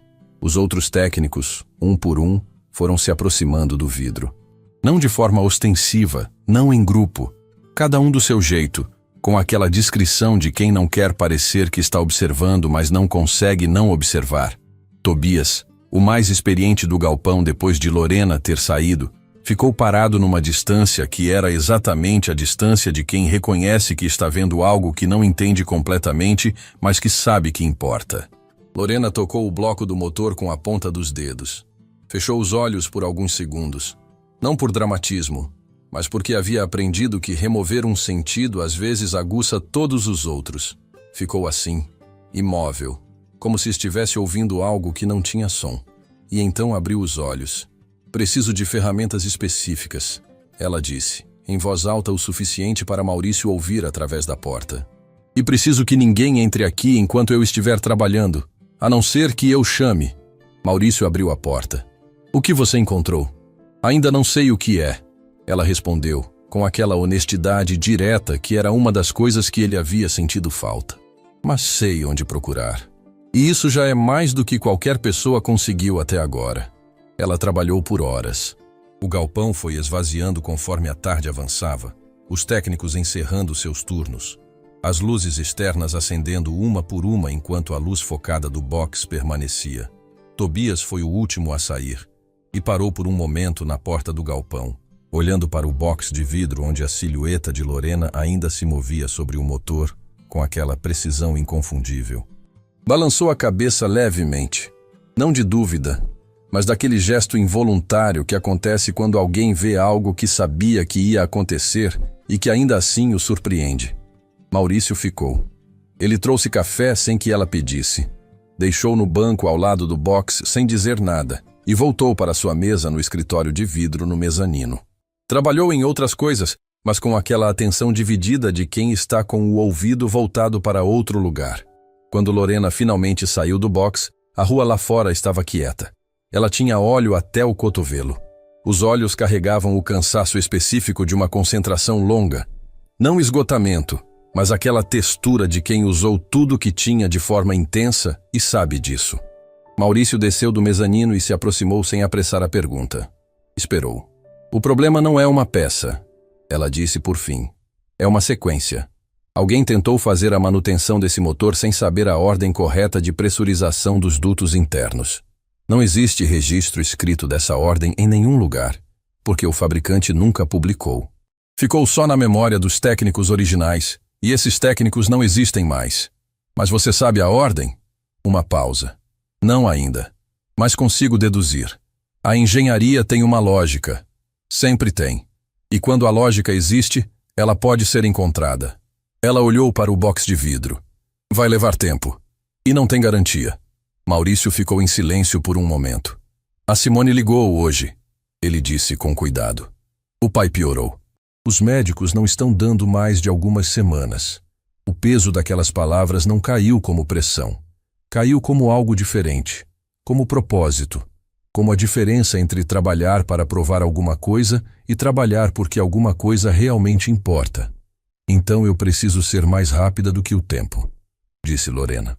Os outros técnicos, um por um, foram se aproximando do vidro. Não de forma ostensiva, não em grupo, cada um do seu jeito, com aquela discrição de quem não quer parecer que está observando, mas não consegue não observar. Tobias, o mais experiente do galpão depois de Lorena ter saído, ficou parado numa distância que era exatamente a distância de quem reconhece que está vendo algo que não entende completamente, mas que sabe que importa. Lorena tocou o bloco do motor com a ponta dos dedos. Fechou os olhos por alguns segundos. Não por dramatismo, mas porque havia aprendido que remover um sentido às vezes aguça todos os outros. Ficou assim, imóvel, como se estivesse ouvindo algo que não tinha som. e então abriu os olhos. Preciso de ferramentas específicas, ela disse, em voz alta o suficiente para Maurício ouvir através da porta. E preciso que ninguém entre aqui enquanto eu estiver trabalhando, a não ser que eu chame. Maurício abriu a porta. O que você encontrou? Ainda não sei o que é, ela respondeu, com aquela honestidade direta que era uma das coisas que ele havia sentido falta. Mas sei onde procurar. E isso já é mais do que qualquer pessoa conseguiu até agora. Ela trabalhou por horas. O galpão foi esvaziando conforme a tarde avançava, os técnicos encerrando seus turnos. As luzes externas acendendo uma por uma enquanto a luz focada do box permanecia. Tobias foi o último a sair e parou por um momento na porta do galpão, olhando para o box de vidro onde a silhueta de Lorena ainda se movia sobre o motor com aquela precisão inconfundível. Balançou a cabeça levemente, não de dúvida, mas daquele gesto involuntário que acontece quando alguém vê algo que sabia que ia acontecer e que ainda assim o surpreende. Maurício ficou. Ele trouxe café sem que ela pedisse. Deixou no banco ao lado do box sem dizer nada e voltou para sua mesa no escritório de vidro no mezanino. Trabalhou em outras coisas, mas com aquela atenção dividida de quem está com o ouvido voltado para outro lugar. Quando Lorena finalmente saiu do box, a rua lá fora estava quieta. Ela tinha óleo até o cotovelo. Os olhos carregavam o cansaço específico de uma concentração longa. Não esgotamento, mas aquela textura de quem usou tudo o que tinha de forma intensa e sabe disso. Maurício desceu do mezanino e se aproximou sem apressar a pergunta. Esperou. O problema não é uma peça, ela disse por fim. É uma sequência. Alguém tentou fazer a manutenção desse motor sem saber a ordem correta de pressurização dos dutos internos. Não existe registro escrito dessa ordem em nenhum lugar, porque o fabricante nunca publicou. Ficou só na memória dos técnicos originais, e esses técnicos não existem mais. Mas você sabe a ordem? Uma pausa. Não ainda. Mas consigo deduzir. A engenharia tem uma lógica. Sempre tem. E quando a lógica existe, ela pode ser encontrada. Ela olhou para o box de vidro. Vai levar tempo. E não tem garantia. Maurício ficou em silêncio por um momento. A Simone ligou hoje, ele disse com cuidado. O pai piorou. Os médicos não estão dando mais de algumas semanas. O peso daquelas palavras não caiu como pressão. Caiu como algo diferente, como propósito, como a diferença entre trabalhar para provar alguma coisa e trabalhar porque alguma coisa realmente importa. Então eu preciso ser mais rápida do que o tempo, disse Lorena.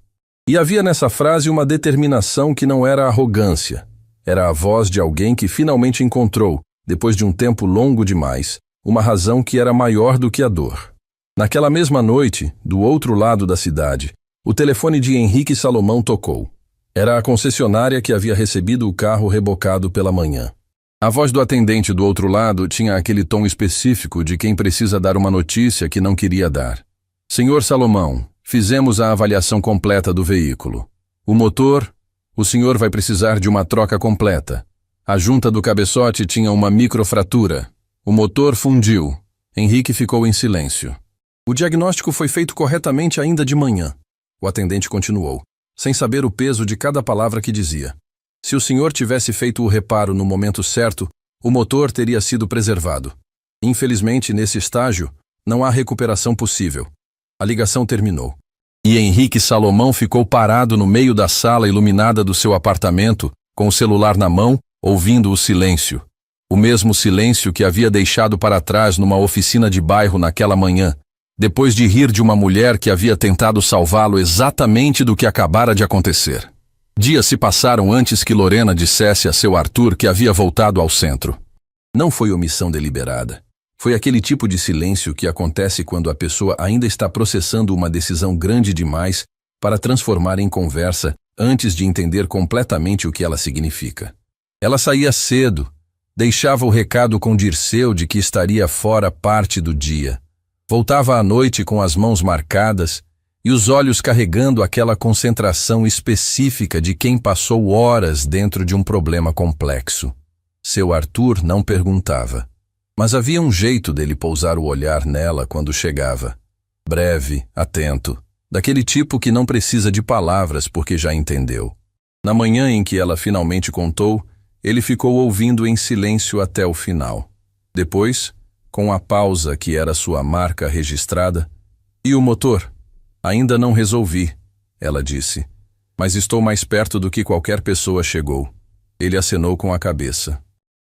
E havia nessa frase uma determinação que não era arrogância. Era a voz de alguém que finalmente encontrou, depois de um tempo longo demais, uma razão que era maior do que a dor. Naquela mesma noite, do outro lado da cidade, o telefone de Henrique Salomão tocou. Era a concessionária que havia recebido o carro rebocado pela manhã. A voz do atendente do outro lado tinha aquele tom específico de quem precisa dar uma notícia que não queria dar. Senhor Salomão, fizemos a avaliação completa do veículo. O motor, o senhor vai precisar de uma troca completa. A junta do cabeçote tinha uma microfratura. O motor fundiu. Henrique ficou em silêncio. O diagnóstico foi feito corretamente ainda de manhã. O atendente continuou, sem saber o peso de cada palavra que dizia. Se o senhor tivesse feito o reparo no momento certo, o motor teria sido preservado. Infelizmente, nesse estágio, não há recuperação possível. A ligação terminou. E Henrique Salomão ficou parado no meio da sala iluminada do seu apartamento, com o celular na mão, ouvindo o silêncio. O mesmo silêncio que havia deixado para trás numa oficina de bairro naquela manhã, depois de rir de uma mulher que havia tentado salvá-lo exatamente do que acabara de acontecer. Dias se passaram antes que Lorena dissesse a seu Arthur que havia voltado ao centro. Não foi omissão deliberada. Foi aquele tipo de silêncio que acontece quando a pessoa ainda está processando uma decisão grande demais para transformar em conversa antes de entender completamente o que ela significa. Ela saía cedo, deixava o recado com Dirceu de que estaria fora parte do dia. Voltava à noite com as mãos marcadas e os olhos carregando aquela concentração específica de quem passou horas dentro de um problema complexo. Seu Arthur não perguntava, mas havia um jeito dele pousar o olhar nela quando chegava. Breve, atento, daquele tipo que não precisa de palavras porque já entendeu. Na manhã em que ela finalmente contou, ele ficou ouvindo em silêncio até o final. Depois, com a pausa que era sua marca registrada, "E o motor? Ainda não resolvi", ela disse. "Mas estou mais perto do que qualquer pessoa chegou." Ele acenou com a cabeça.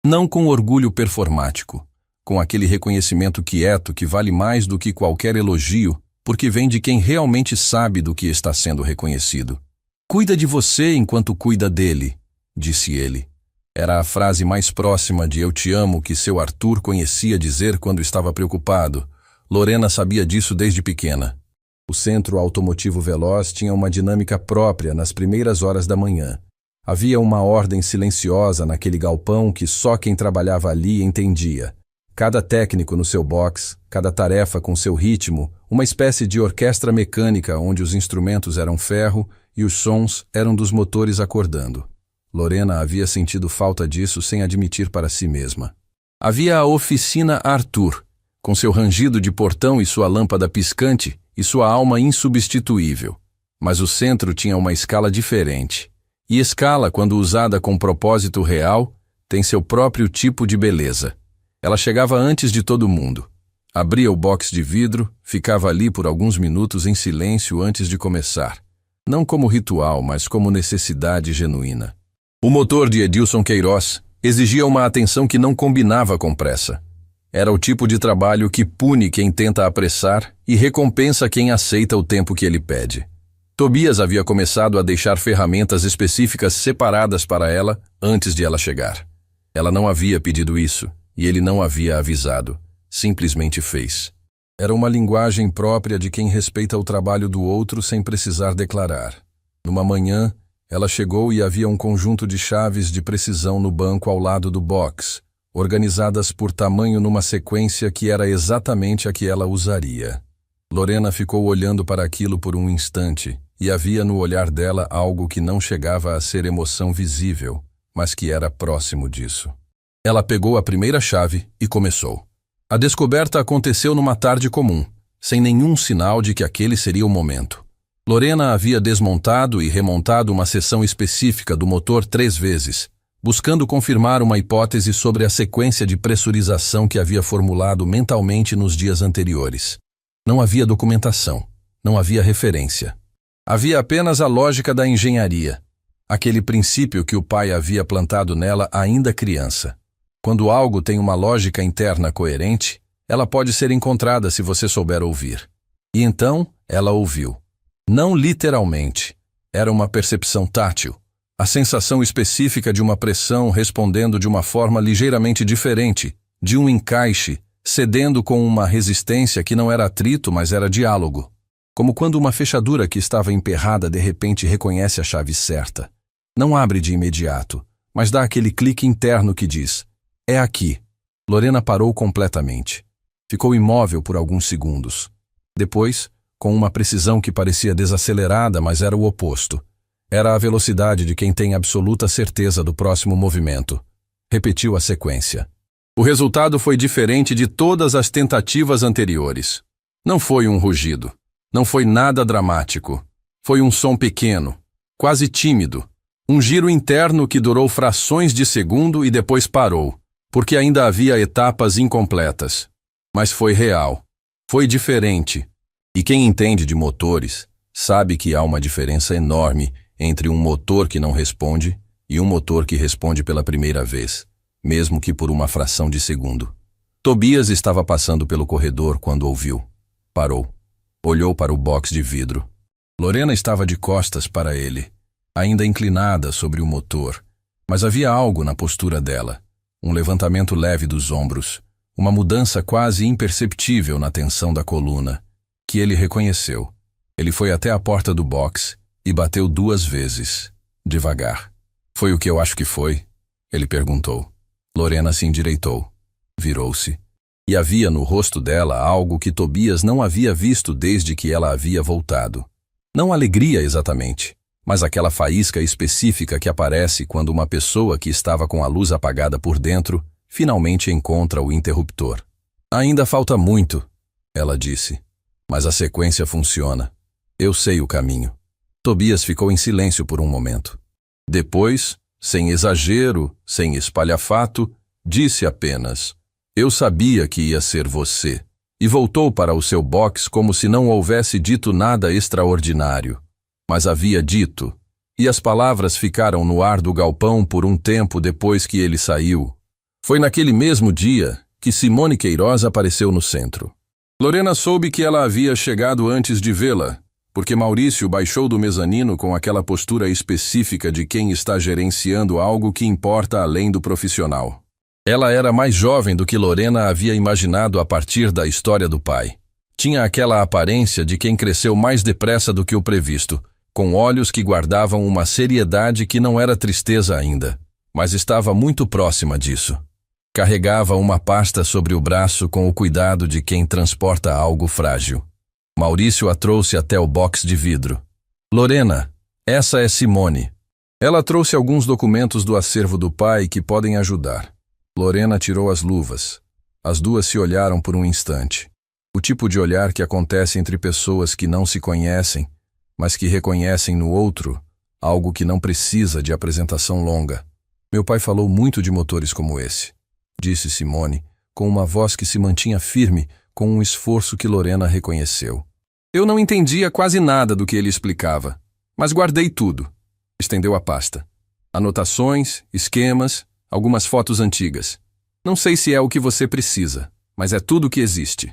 Não com orgulho performático, com aquele reconhecimento quieto que vale mais do que qualquer elogio, porque vem de quem realmente sabe do que está sendo reconhecido. "Cuida de você enquanto cuida dele", disse ele. Era a frase mais próxima de "eu te amo" que seu Arthur conhecia dizer quando estava preocupado. Lorena sabia disso desde pequena. O centro automotivo veloz tinha uma dinâmica própria nas primeiras horas da manhã. Havia uma ordem silenciosa naquele galpão que só quem trabalhava ali entendia. Cada técnico no seu box, cada tarefa com seu ritmo, uma espécie de orquestra mecânica onde os instrumentos eram ferro e os sons eram dos motores acordando. Lorena havia sentido falta disso sem admitir para si mesma. Havia a oficina Arthur, com seu rangido de portão e sua lâmpada piscante e sua alma insubstituível. Mas o centro tinha uma escala diferente. E escala, quando usada com propósito real, tem seu próprio tipo de beleza. Ela chegava antes de todo mundo. Abria o box de vidro, ficava ali por alguns minutos em silêncio antes de começar. Não como ritual, mas como necessidade genuína. O motor de Edilson Queiroz exigia uma atenção que não combinava com pressa. Era o tipo de trabalho que pune quem tenta apressar e recompensa quem aceita o tempo que ele pede. Tobias havia começado a deixar ferramentas específicas separadas para ela antes de ela chegar. Ela não havia pedido isso, e ele não havia avisado. Simplesmente fez. Era uma linguagem própria de quem respeita o trabalho do outro sem precisar declarar. Numa manhã, ela chegou e havia um conjunto de chaves de precisão no banco ao lado do box, organizadas por tamanho numa sequência que era exatamente a que ela usaria. Lorena ficou olhando para aquilo por um instante, e havia no olhar dela algo que não chegava a ser emoção visível, mas que era próximo disso. Ela pegou a primeira chave e começou. A descoberta aconteceu numa tarde comum, sem nenhum sinal de que aquele seria o momento. Lorena havia desmontado e remontado uma seção específica do motor 3 vezes, buscando confirmar uma hipótese sobre a sequência de pressurização que havia formulado mentalmente nos dias anteriores. Não havia documentação, não havia referência. Havia apenas a lógica da engenharia, aquele princípio que o pai havia plantado nela ainda criança. Quando algo tem uma lógica interna coerente, ela pode ser encontrada se você souber ouvir. E então ela ouviu. Não literalmente. Era uma percepção tátil. A sensação específica de uma pressão respondendo de uma forma ligeiramente diferente, de um encaixe, cedendo com uma resistência que não era atrito, mas era diálogo. Como quando uma fechadura que estava emperrada de repente reconhece a chave certa. Não abre de imediato, mas dá aquele clique interno que diz: "É aqui." Lorena parou completamente. Ficou imóvel por alguns segundos. Depois, com uma precisão que parecia desacelerada, mas era o oposto. Era a velocidade de quem tem absoluta certeza do próximo movimento. Repetiu a sequência. O resultado foi diferente de todas as tentativas anteriores. Não foi um rugido. Não foi nada dramático. Foi um som pequeno, quase tímido. Um giro interno que durou frações de segundo e depois parou, porque ainda havia etapas incompletas. Mas foi real. Foi diferente. E quem entende de motores sabe que há uma diferença enorme entre um motor que não responde e um motor que responde pela primeira vez, mesmo que por uma fração de segundo. Tobias estava passando pelo corredor quando ouviu. Parou. Olhou para o box de vidro. Lorena estava de costas para ele, ainda inclinada sobre o motor, mas havia algo na postura dela. Um levantamento leve dos ombros, uma mudança quase imperceptível na tensão da coluna, que ele reconheceu. Ele foi até a porta do box e bateu 2 vezes, devagar. "Foi o que eu acho que foi?" ele perguntou. Lorena se endireitou, virou-se, e havia no rosto dela algo que Tobias não havia visto desde que ela havia voltado. Não alegria exatamente, mas aquela faísca específica que aparece quando uma pessoa que estava com a luz apagada por dentro finalmente encontra o interruptor. "Ainda falta muito", ela disse. "Mas a sequência funciona. Eu sei o caminho." Tobias ficou em silêncio por um momento. Depois, sem exagero, sem espalhafato, disse apenas: "Eu sabia que ia ser você." E voltou para o seu box como se não houvesse dito nada extraordinário. Mas havia dito, e as palavras ficaram no ar do galpão por um tempo depois que ele saiu. Foi naquele mesmo dia que Simone Queiroz apareceu no centro. Lorena soube que ela havia chegado antes de vê-la, porque Maurício baixou do mezanino com aquela postura específica de quem está gerenciando algo que importa além do profissional. Ela era mais jovem do que Lorena havia imaginado a partir da história do pai. Tinha aquela aparência de quem cresceu mais depressa do que o previsto, com olhos que guardavam uma seriedade que não era tristeza ainda, mas estava muito próxima disso. Carregava uma pasta sobre o braço com o cuidado de quem transporta algo frágil. Maurício a trouxe até o box de vidro. "Lorena, essa é Simone." Ela trouxe alguns documentos do acervo do pai que podem ajudar. Lorena tirou as luvas. As duas se olharam por um instante. O tipo de olhar que acontece entre pessoas que não se conhecem, mas que reconhecem no outro algo que não precisa de apresentação longa. "Meu pai falou muito de motores como esse", disse Simone, com uma voz que se mantinha firme com um esforço que Lorena reconheceu. "Eu não entendia quase nada do que ele explicava, mas guardei tudo." Estendeu a pasta. Anotações, esquemas, algumas fotos antigas. "Não sei se é o que você precisa, mas é tudo o que existe."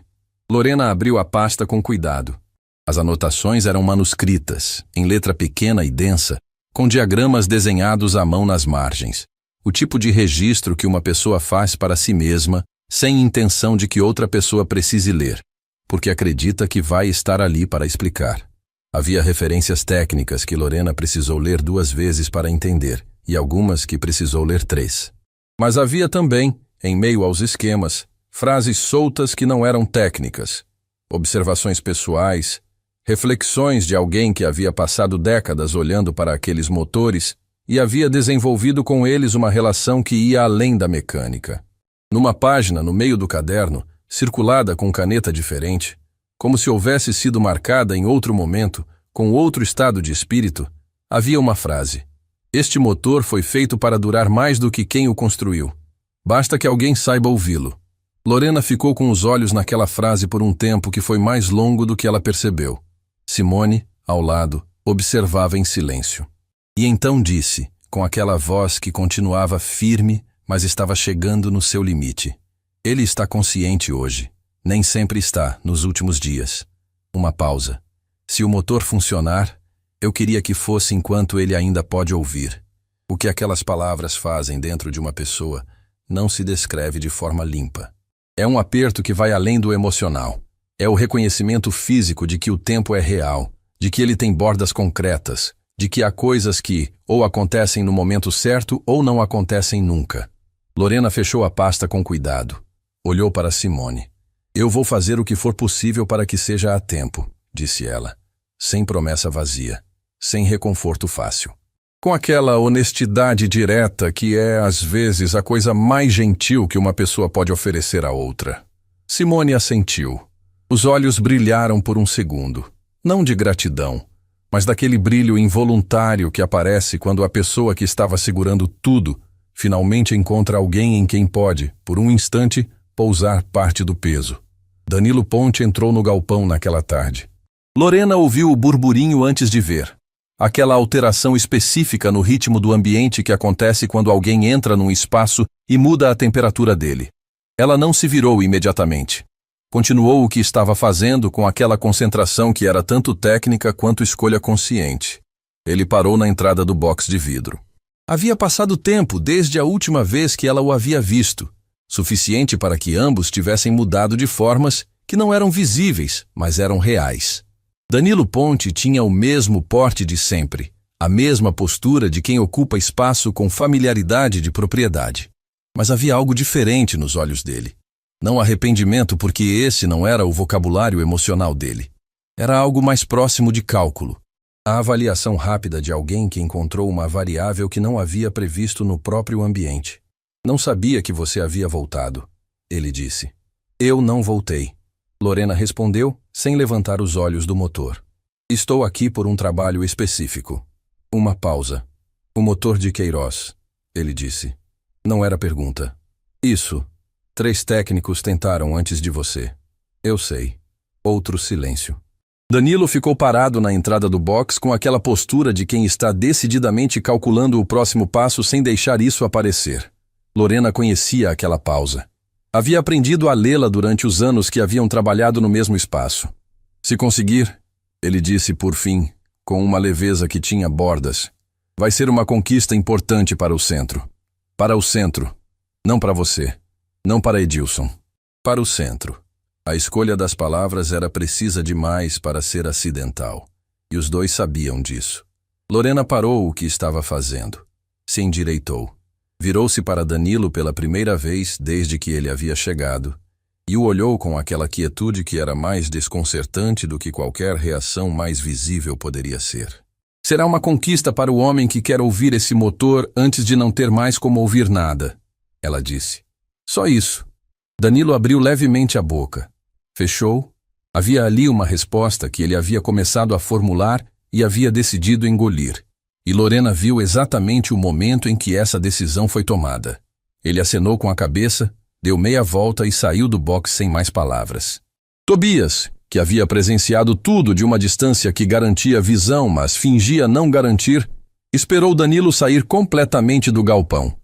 Lorena abriu a pasta com cuidado. As anotações eram manuscritas, em letra pequena e densa, com diagramas desenhados à mão nas margens. O tipo de registro que uma pessoa faz para si mesma, sem intenção de que outra pessoa precise ler, porque acredita que vai estar ali para explicar. Havia referências técnicas que Lorena precisou ler 2 vezes para entender, e algumas que precisou ler 3. Mas havia também, em meio aos esquemas, frases soltas que não eram técnicas, observações pessoais, reflexões de alguém que havia passado décadas olhando para aqueles motores e havia desenvolvido com eles uma relação que ia além da mecânica. Numa página, no meio do caderno, circulada com caneta diferente, como se houvesse sido marcada em outro momento, com outro estado de espírito, havia uma frase: "Este motor foi feito para durar mais do que quem o construiu. Basta que alguém saiba ouvi-lo." Lorena ficou com os olhos naquela frase por um tempo que foi mais longo do que ela percebeu. Simone, ao lado, observava em silêncio. E então disse, com aquela voz que continuava firme, mas estava chegando no seu limite: "Ele está consciente hoje. Nem sempre está, nos últimos dias." Uma pausa. "Se o motor funcionar, eu queria que fosse enquanto ele ainda pode ouvir." O que aquelas palavras fazem dentro de uma pessoa não se descreve de forma limpa. É um aperto que vai além do emocional. É o reconhecimento físico de que o tempo é real, de que ele tem bordas concretas, de que há coisas que ou acontecem no momento certo ou não acontecem nunca. Lorena fechou a pasta com cuidado. Olhou para Simone. "Eu vou fazer o que for possível para que seja a tempo", disse ela, sem promessa vazia, sem reconforto fácil. Com aquela honestidade direta que é, às vezes, a coisa mais gentil que uma pessoa pode oferecer à outra. Simone assentiu. Os olhos brilharam por um segundo, não de gratidão, mas daquele brilho involuntário que aparece quando a pessoa que estava segurando tudo finalmente encontra alguém em quem pode, por um instante, pousar parte do peso. Danilo Ponte entrou no galpão naquela tarde. Lorena ouviu o burburinho antes de ver. Aquela alteração específica no ritmo do ambiente que acontece quando alguém entra num espaço e muda a temperatura dele. Ela não se virou imediatamente. Continuou o que estava fazendo com aquela concentração que era tanto técnica quanto escolha consciente. Ele parou na entrada do box de vidro. Havia passado tempo desde a última vez que ela o havia visto, suficiente para que ambos tivessem mudado de formas que não eram visíveis, mas eram reais. Danilo Ponte tinha o mesmo porte de sempre, a mesma postura de quem ocupa espaço com familiaridade de propriedade. Mas havia algo diferente nos olhos dele. Não arrependimento, porque esse não era o vocabulário emocional dele. Era algo mais próximo de cálculo. A avaliação rápida de alguém que encontrou uma variável que não havia previsto no próprio ambiente. "Não sabia que você havia voltado", ele disse. "Eu não voltei", Lorena respondeu, sem levantar os olhos do motor. "Estou aqui por um trabalho específico." Uma pausa. O motor de Queiroz, ele disse. Não era pergunta. Isso. 3 técnicos tentaram antes de você. Eu sei. Outro silêncio. Danilo ficou parado na entrada do box com aquela postura de quem está decididamente calculando o próximo passo sem deixar isso aparecer. Lorena conhecia aquela pausa. Havia aprendido a lê-la durante os anos que haviam trabalhado no mesmo espaço. Se conseguir, ele disse por fim, com uma leveza que tinha bordas, vai ser uma conquista importante para o centro. Para o centro. Não para você. Não para Edilson. Para o centro. A escolha das palavras era precisa demais para ser acidental. E os dois sabiam disso. Lorena parou o que estava fazendo. Se endireitou. Virou-se para Danilo pela primeira vez desde que ele havia chegado e o olhou com aquela quietude que era mais desconcertante do que qualquer reação mais visível poderia ser. Será uma conquista para o homem que quer ouvir esse motor antes de não ter mais como ouvir nada, ela disse. Só isso. Danilo abriu levemente a boca. Fechou. Havia ali uma resposta que ele havia começado a formular e havia decidido engolir. E Lorena viu exatamente o momento em que essa decisão foi tomada. Ele acenou com a cabeça, deu meia volta e saiu do box sem mais palavras. Tobias, que havia presenciado tudo de uma distância que garantia visão, mas fingia não garantir, esperou Danilo sair completamente do galpão.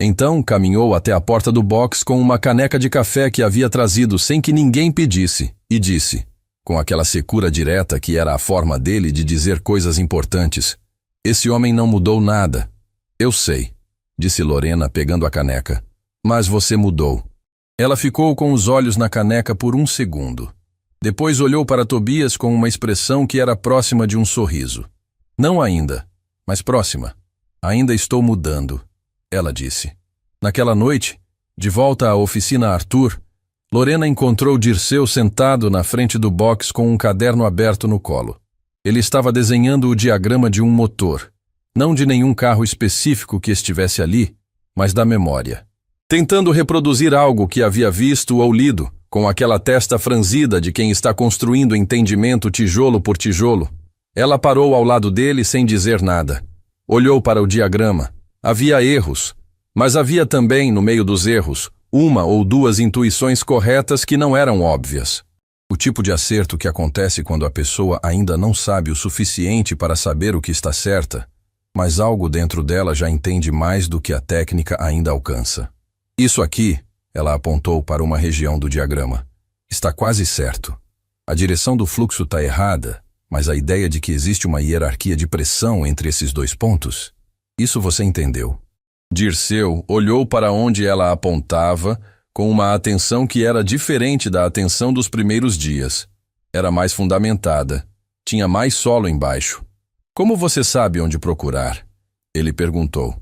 Então caminhou até a porta do box com uma caneca de café que havia trazido sem que ninguém pedisse, e disse, com aquela secura direta que era a forma dele de dizer coisas importantes, esse homem não mudou nada. Eu sei, disse Lorena pegando a caneca. Mas você mudou. Ela ficou com os olhos na caneca por um segundo. Depois olhou para Tobias com uma expressão que era próxima de um sorriso. Não ainda, mas próxima. Ainda estou mudando, ela disse. Naquela noite, de volta à oficina Arthur, Lorena encontrou Dirceu sentado na frente do box com um caderno aberto no colo. Ele estava desenhando o diagrama de um motor, não de nenhum carro específico que estivesse ali, mas da memória. Tentando reproduzir algo que havia visto ou lido, com aquela testa franzida de quem está construindo entendimento tijolo por tijolo, ela parou ao lado dele sem dizer nada. Olhou para o diagrama. Havia erros, mas havia também, no meio dos erros, 1 ou 2 intuições corretas que não eram óbvias. O tipo de acerto que acontece quando a pessoa ainda não sabe o suficiente para saber o que está certa, mas algo dentro dela já entende mais do que a técnica ainda alcança. Isso aqui, ela apontou para uma região do diagrama, está quase certo. A direção do fluxo está errada, mas a ideia de que existe uma hierarquia de pressão entre esses 2 pontos, isso você entendeu. Dirceu olhou para onde ela apontava, com uma atenção que era diferente da atenção dos primeiros dias. Era mais fundamentada. Tinha mais solo embaixo. Como você sabe onde procurar? Ele perguntou.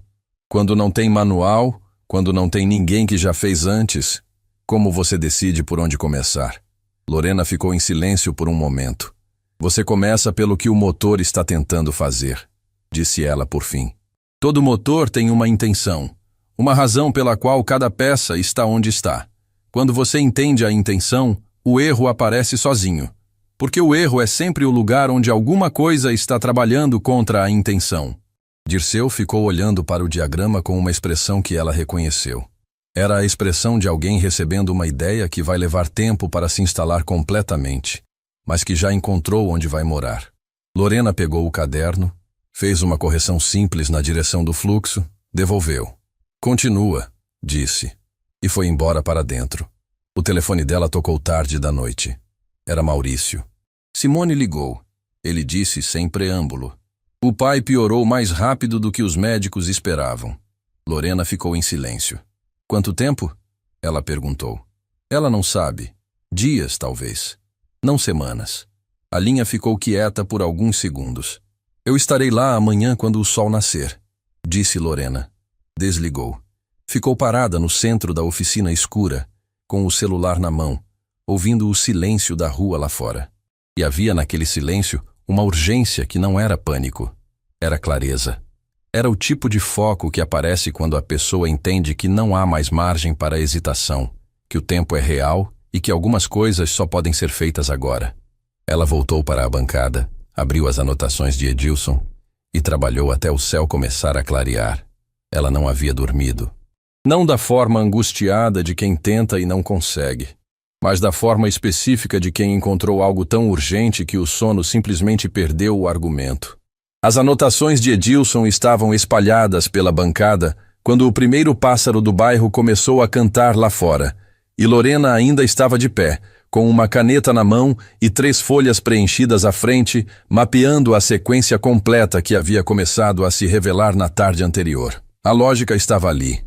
Quando não tem manual, quando não tem ninguém que já fez antes, como você decide por onde começar? Lorena ficou em silêncio por um momento. Você começa pelo que o motor está tentando fazer, disse ela por fim. Todo motor tem uma intenção. Uma razão pela qual cada peça está onde está. Quando você entende a intenção, o erro aparece sozinho. Porque o erro é sempre o lugar onde alguma coisa está trabalhando contra a intenção. Dirceu ficou olhando para o diagrama com uma expressão que ela reconheceu. Era a expressão de alguém recebendo uma ideia que vai levar tempo para se instalar completamente, mas que já encontrou onde vai morar. Lorena pegou o caderno, fez uma correção simples na direção do fluxo, devolveu. Continua, disse, e foi embora para dentro. O telefone dela tocou tarde da noite. Era Maurício. Simone ligou. Ele disse sem preâmbulo. O pai piorou mais rápido do que os médicos esperavam. Lorena ficou em silêncio. Quanto tempo? Ela perguntou. Ela não sabe. Dias, talvez. Não semanas. A linha ficou quieta por alguns segundos. Eu estarei lá amanhã quando o sol nascer, disse Lorena. Desligou. Ficou parada no centro da oficina escura, com o celular na mão, ouvindo o silêncio da rua lá fora. E havia naquele silêncio uma urgência que não era pânico. Era clareza. Era o tipo de foco que aparece quando a pessoa entende que não há mais margem para hesitação, que o tempo é real e que algumas coisas só podem ser feitas agora. Ela voltou para a bancada, abriu as anotações de Edilson e trabalhou até o céu começar a clarear. Ela não havia dormido. Não da forma angustiada de quem tenta e não consegue, mas da forma específica de quem encontrou algo tão urgente que o sono simplesmente perdeu o argumento. As anotações de Edilson estavam espalhadas pela bancada quando o primeiro pássaro do bairro começou a cantar lá fora, e Lorena ainda estava de pé, com uma caneta na mão e 3 folhas preenchidas à frente, mapeando a sequência completa que havia começado a se revelar na tarde anterior. A lógica estava ali.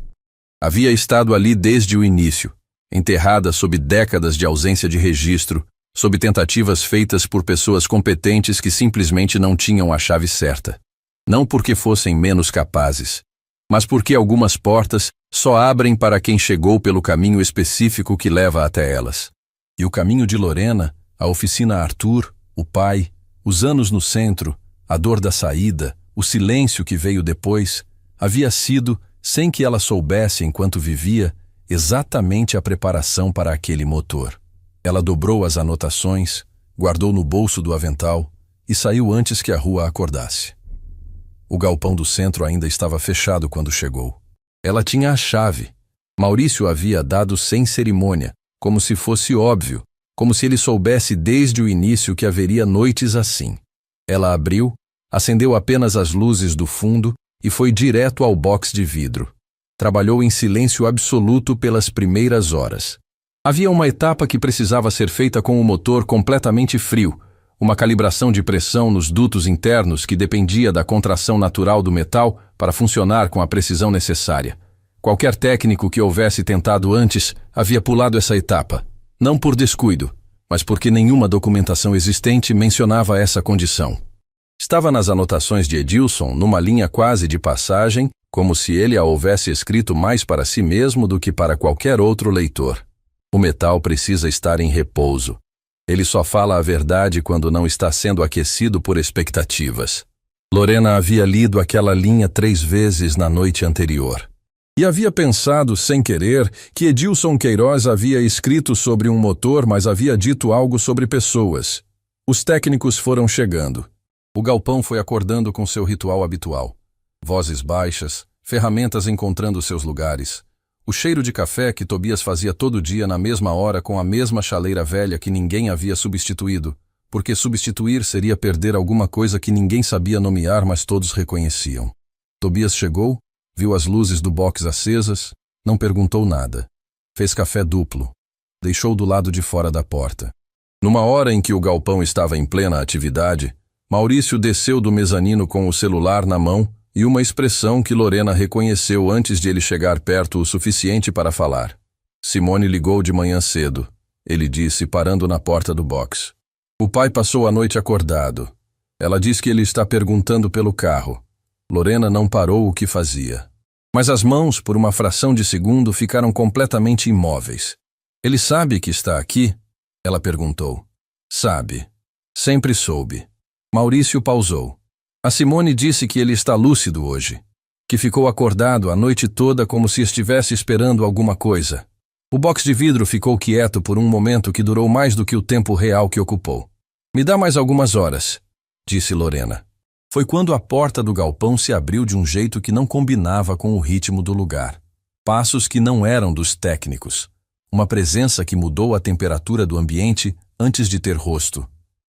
Havia estado ali desde o início, enterrada sob décadas de ausência de registro, sob tentativas feitas por pessoas competentes que simplesmente não tinham a chave certa. Não porque fossem menos capazes, mas porque algumas portas só abrem para quem chegou pelo caminho específico que leva até elas. E o caminho de Lorena, a oficina Arthur, o pai, os anos no centro, a dor da saída, o silêncio que veio depois, havia sido, sem que ela soubesse enquanto vivia, exatamente a preparação para aquele motor. Ela dobrou as anotações, guardou no bolso do avental e saiu antes que a rua acordasse. O galpão do centro ainda estava fechado quando chegou. Ela tinha a chave. Maurício havia dado sem cerimônia, como se fosse óbvio, como se ele soubesse desde o início que haveria noites assim. Ela abriu, acendeu apenas as luzes do fundo e foi direto ao box de vidro. Trabalhou em silêncio absoluto pelas primeiras horas. Havia uma etapa que precisava ser feita com o motor completamente frio, uma calibração de pressão nos dutos internos que dependia da contração natural do metal para funcionar com a precisão necessária. Qualquer técnico que houvesse tentado antes havia pulado essa etapa, não por descuido, mas porque nenhuma documentação existente mencionava essa condição. Estava nas anotações de Edilson, numa linha quase de passagem, como se ele a houvesse escrito mais para si mesmo do que para qualquer outro leitor. O metal precisa estar em repouso. Ele só fala a verdade quando não está sendo aquecido por expectativas. Lorena havia lido aquela linha 3 vezes na noite anterior. E havia pensado, sem querer, que Edilson Queiroz havia escrito sobre um motor, mas havia dito algo sobre pessoas. Os técnicos foram chegando. O galpão foi acordando com seu ritual habitual. Vozes baixas, ferramentas encontrando seus lugares. O cheiro de café que Tobias fazia todo dia na mesma hora com a mesma chaleira velha que ninguém havia substituído, porque substituir seria perder alguma coisa que ninguém sabia nomear, mas todos reconheciam. Tobias chegou, viu as luzes do box acesas, não perguntou nada. Fez café duplo. Deixou do lado de fora da porta. Numa hora em que o galpão estava em plena atividade, Maurício desceu do mezanino com o celular na mão e uma expressão que Lorena reconheceu antes de ele chegar perto o suficiente para falar. Simone ligou de manhã cedo, ele disse, parando na porta do box. O pai passou a noite acordado. Ela diz que ele está perguntando pelo carro. Lorena não parou o que fazia. Mas as mãos, por uma fração de segundo, ficaram completamente imóveis. Ele sabe que está aqui? Ela perguntou. Sabe. Sempre soube. Maurício pausou. A Simone disse que ele está lúcido hoje, que ficou acordado a noite toda como se estivesse esperando alguma coisa. O box de vidro ficou quieto por um momento que durou mais do que o tempo real que ocupou. Me dá mais algumas horas, disse Lorena. Foi quando a porta do galpão se abriu de um jeito que não combinava com o ritmo do lugar. Passos que não eram dos técnicos. Uma presença que mudou a temperatura do ambiente antes de ter rosto.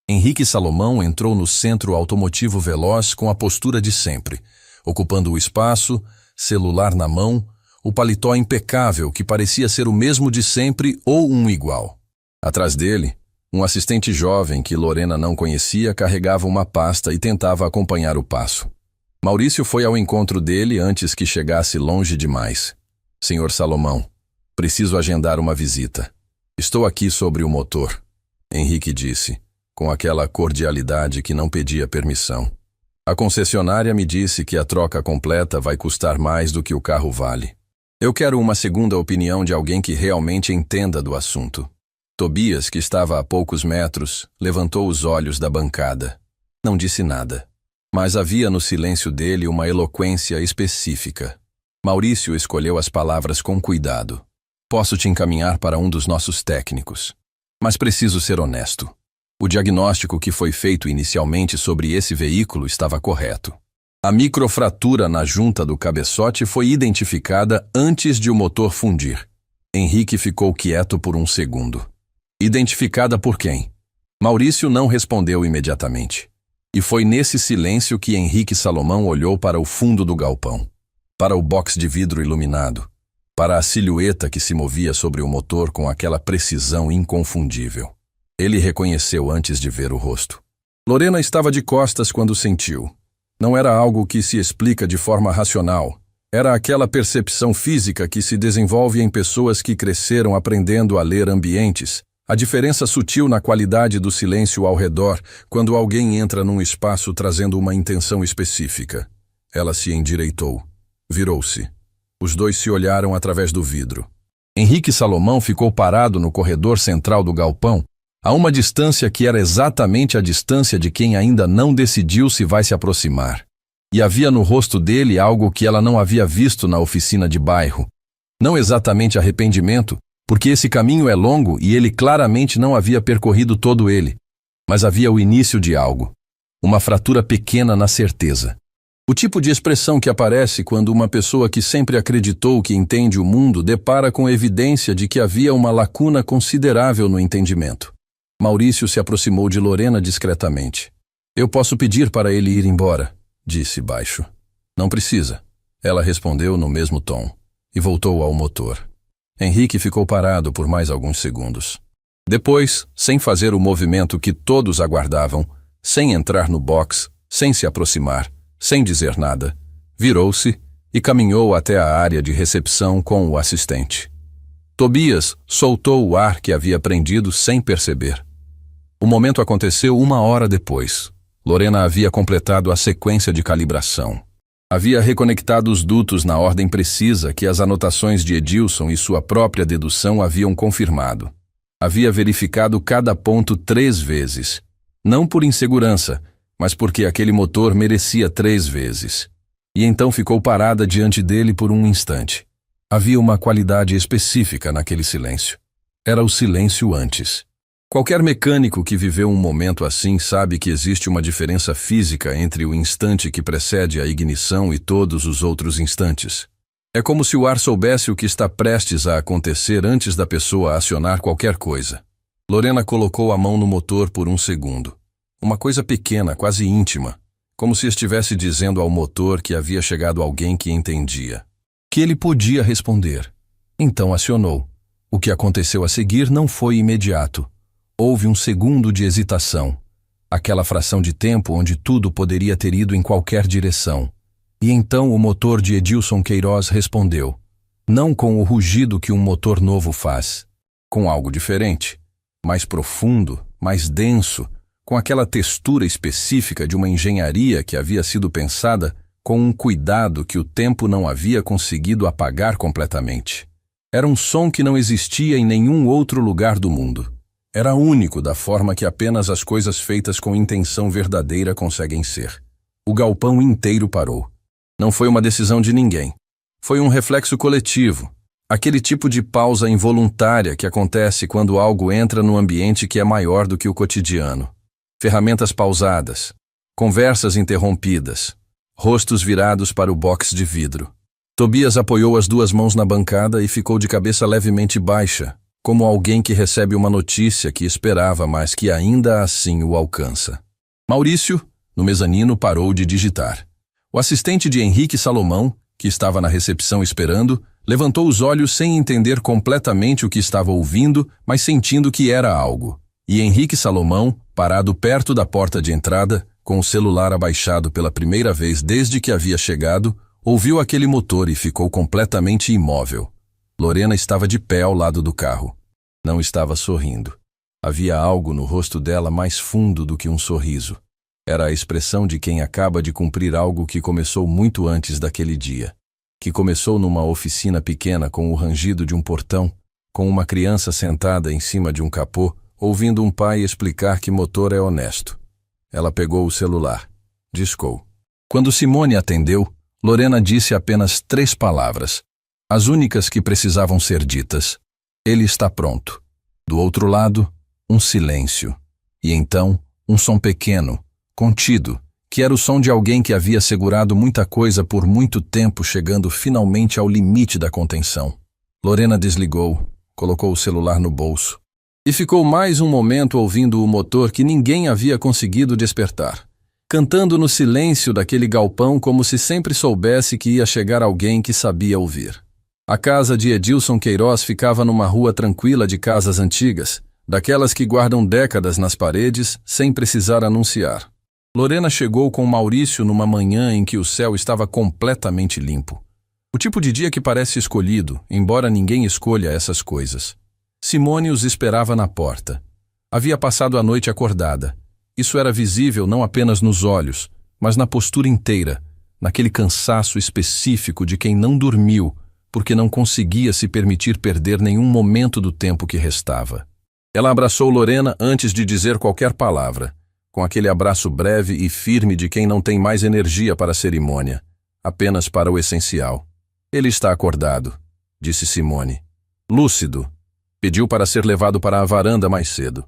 Henrique Salomão entrou no centro automotivo veloz com a postura de sempre, ocupando o espaço, celular na mão, o paletó impecável que parecia ser o mesmo de sempre ou um igual. Atrás dele, um assistente jovem que Lorena não conhecia carregava uma pasta e tentava acompanhar o passo. Maurício foi ao encontro dele antes que chegasse longe demais. Senhor Salomão, preciso agendar uma visita. Estou aqui sobre o motor, Henrique disse, com aquela cordialidade que não pedia permissão. A concessionária me disse que a troca completa vai custar mais do que o carro vale. Eu quero uma segunda opinião de alguém que realmente entenda do assunto. Tobias, que estava a poucos metros, levantou os olhos da bancada. Não disse nada. Mas havia no silêncio dele uma eloquência específica. Maurício escolheu as palavras com cuidado. Posso te encaminhar para um dos nossos técnicos. Mas preciso ser honesto. O diagnóstico que foi feito inicialmente sobre esse veículo estava correto. A microfratura na junta do cabeçote foi identificada antes de o motor fundir. Henrique ficou quieto por um segundo. Identificada por quem? Maurício não respondeu imediatamente. E foi nesse silêncio que Henrique Salomão olhou para o fundo do galpão, para o box de vidro iluminado, para a silhueta que se movia sobre o motor com aquela precisão inconfundível. Ele reconheceu antes de ver o rosto. Lorena estava de costas quando sentiu. Não era algo que se explica de forma racional. Era aquela percepção física que se desenvolve em pessoas que cresceram aprendendo a ler ambientes, a diferença sutil na qualidade do silêncio ao redor quando alguém entra num espaço trazendo uma intenção específica. Ela se endireitou. Virou-se. Os dois se olharam através do vidro. Henrique Salomão ficou parado no corredor central do galpão, a uma distância que era exatamente a distância de quem ainda não decidiu se vai se aproximar. E havia no rosto dele algo que ela não havia visto na oficina de bairro. Não exatamente arrependimento, porque esse caminho é longo e ele claramente não havia percorrido todo ele. Mas havia o início de algo. Uma fratura pequena na certeza. O tipo de expressão que aparece quando uma pessoa que sempre acreditou que entende o mundo depara com evidência de que havia uma lacuna considerável no entendimento. Maurício se aproximou de Lorena discretamente. Eu posso pedir para ele ir embora, disse baixo. Não precisa. Ela respondeu no mesmo tom e voltou ao motor. Henrique ficou parado por mais alguns segundos. Depois, sem fazer o movimento que todos aguardavam, sem entrar no box, sem se aproximar, sem dizer nada, virou-se e caminhou até a área de recepção com o assistente. Tobias soltou o ar que havia prendido sem perceber. O momento aconteceu 1 hora depois. Lorena havia completado a sequência de calibração. Havia reconectado os dutos na ordem precisa que as anotações de Edilson e sua própria dedução haviam confirmado. Havia verificado cada ponto 3 vezes. Não por insegurança, mas porque aquele motor merecia 3 vezes. E então ficou parada diante dele por um instante. Havia uma qualidade específica naquele silêncio. Era o silêncio antes. Qualquer mecânico que viveu um momento assim sabe que existe uma diferença física entre o instante que precede a ignição e todos os outros instantes. É como se o ar soubesse o que está prestes a acontecer antes da pessoa acionar qualquer coisa. Lorena colocou a mão no motor por um segundo. Uma coisa pequena, quase íntima, como se estivesse dizendo ao motor que havia chegado alguém que entendia. Que ele podia responder. Então acionou. O que aconteceu a seguir não foi imediato. Houve um segundo de hesitação, aquela fração de tempo onde tudo poderia ter ido em qualquer direção. E então o motor de Edilson Queiroz respondeu, não com o rugido que um motor novo faz, com algo diferente, mais profundo, mais denso, com aquela textura específica de uma engenharia que havia sido pensada com um cuidado que o tempo não havia conseguido apagar completamente. Era um som que não existia em nenhum outro lugar do mundo. Era único da forma que apenas as coisas feitas com intenção verdadeira conseguem ser. O galpão inteiro parou. Não foi uma decisão de ninguém. Foi um reflexo coletivo. Aquele tipo de pausa involuntária que acontece quando algo entra no ambiente que é maior do que o cotidiano. Ferramentas pausadas. Conversas interrompidas. Rostos virados para o box de vidro. Tobias apoiou as 2 mãos na bancada e ficou de cabeça levemente baixa, como alguém que recebe uma notícia que esperava, mas que ainda assim o alcança. Maurício, no mezanino, parou de digitar. O assistente de Henrique Salomão, que estava na recepção esperando, levantou os olhos sem entender completamente o que estava ouvindo, mas sentindo que era algo. E Henrique Salomão, parado perto da porta de entrada, com o celular abaixado pela primeira vez desde que havia chegado, ouviu aquele motor e ficou completamente imóvel. Lorena estava de pé ao lado do carro. Não estava sorrindo. Havia algo no rosto dela mais fundo do que um sorriso. Era a expressão de quem acaba de cumprir algo que começou muito antes daquele dia. Que começou numa oficina pequena com o rangido de um portão, com uma criança sentada em cima de um capô, ouvindo um pai explicar que motor é honesto. Ela pegou o celular. Discou. Quando Simone atendeu, Lorena disse apenas 3 palavras. As únicas que precisavam ser ditas. Ele está pronto. Do outro lado, um silêncio. E então, um som pequeno, contido, que era o som de alguém que havia segurado muita coisa por muito tempo, chegando finalmente ao limite da contenção. Lorena desligou, colocou o celular no bolso e ficou mais um momento ouvindo o motor que ninguém havia conseguido despertar, cantando no silêncio daquele galpão como se sempre soubesse que ia chegar alguém que sabia ouvir. A casa de Edilson Queiroz ficava numa rua tranquila de casas antigas, daquelas que guardam décadas nas paredes sem precisar anunciar. Lorena chegou com Maurício numa manhã em que o céu estava completamente limpo. O tipo de dia que parece escolhido, embora ninguém escolha essas coisas. Simone os esperava na porta. Havia passado a noite acordada. Isso era visível não apenas nos olhos, mas na postura inteira, naquele cansaço específico de quem não dormiu, porque não conseguia se permitir perder nenhum momento do tempo que restava. Ela abraçou Lorena antes de dizer qualquer palavra, com aquele abraço breve e firme de quem não tem mais energia para a cerimônia, apenas para o essencial. Ele está acordado, disse Simone. Lúcido. Pediu para ser levado para a varanda mais cedo.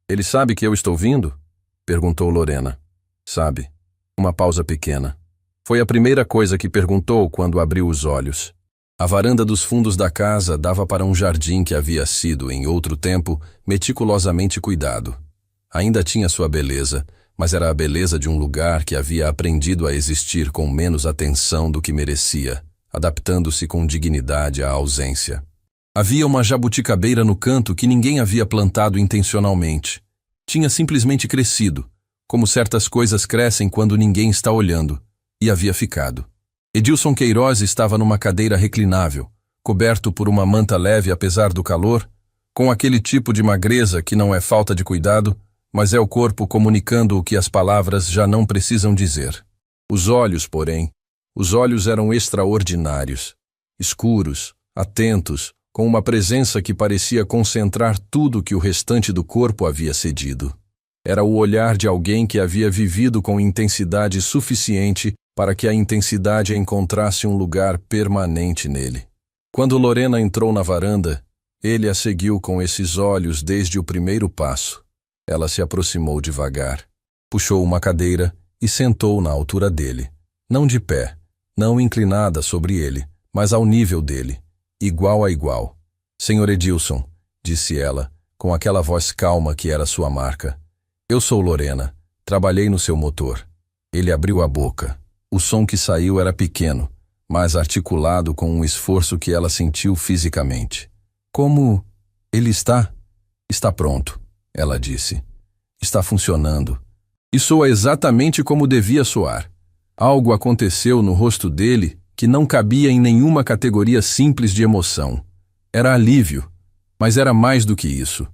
Ele sabe que eu estou vindo? Perguntou Lorena. Sabe. Uma pausa pequena. Foi a primeira coisa que perguntou quando abriu os olhos. A varanda dos fundos da casa dava para um jardim que havia sido, em outro tempo, meticulosamente cuidado. Ainda tinha sua beleza, mas era a beleza de um lugar que havia aprendido a existir com menos atenção do que merecia, adaptando-se com dignidade à ausência. Havia uma jabuticabeira no canto que ninguém havia plantado intencionalmente. Tinha simplesmente crescido, como certas coisas crescem quando ninguém está olhando, e havia ficado. Edilson Queiroz estava numa cadeira reclinável, coberto por uma manta leve apesar do calor, com aquele tipo de magreza que não é falta de cuidado, mas é o corpo comunicando o que as palavras já não precisam dizer. Os olhos, porém, os olhos eram extraordinários, escuros, atentos, com uma presença que parecia concentrar tudo que o restante do corpo havia cedido. Era o olhar de alguém que havia vivido com intensidade suficiente para que a intensidade encontrasse um lugar permanente nele. Quando Lorena entrou na varanda, ele a seguiu com esses olhos desde o primeiro passo. Ela se aproximou devagar, puxou uma cadeira e sentou na altura dele. Não de pé, não inclinada sobre ele, mas ao nível dele, igual a igual. Senhor Edilson, disse ela, com aquela voz calma que era sua marca. Eu sou Lorena, trabalhei no seu motor. Ele abriu a boca. O som que saiu era pequeno, mas articulado com um esforço que ela sentiu fisicamente. Como ele está? Está pronto, ela disse. Está funcionando. E soa exatamente como devia soar. Algo aconteceu no rosto dele que não cabia em nenhuma categoria simples de emoção. Era alívio, mas era mais do que isso.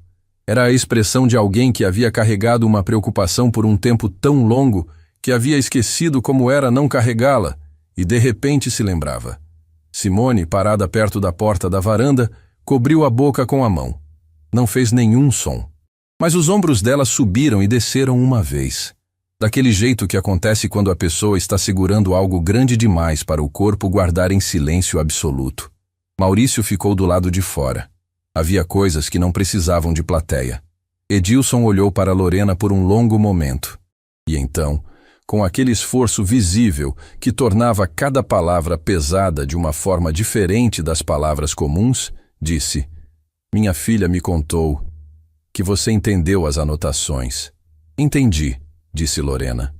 Era a expressão de alguém que havia carregado uma preocupação por um tempo tão longo que havia esquecido como era não carregá-la, e de repente se lembrava. Simone, parada perto da porta da varanda, cobriu a boca com a mão. Não fez nenhum som. Mas os ombros dela subiram e desceram uma vez. Daquele jeito que acontece quando a pessoa está segurando algo grande demais para o corpo guardar em silêncio absoluto. Maurício ficou do lado de fora. Havia coisas que não precisavam de plateia. Edilson olhou para Lorena por um longo momento. E então, com aquele esforço visível que tornava cada palavra pesada de uma forma diferente das palavras comuns, disse: Minha filha me contou que você entendeu as anotações. Entendi, disse Lorena.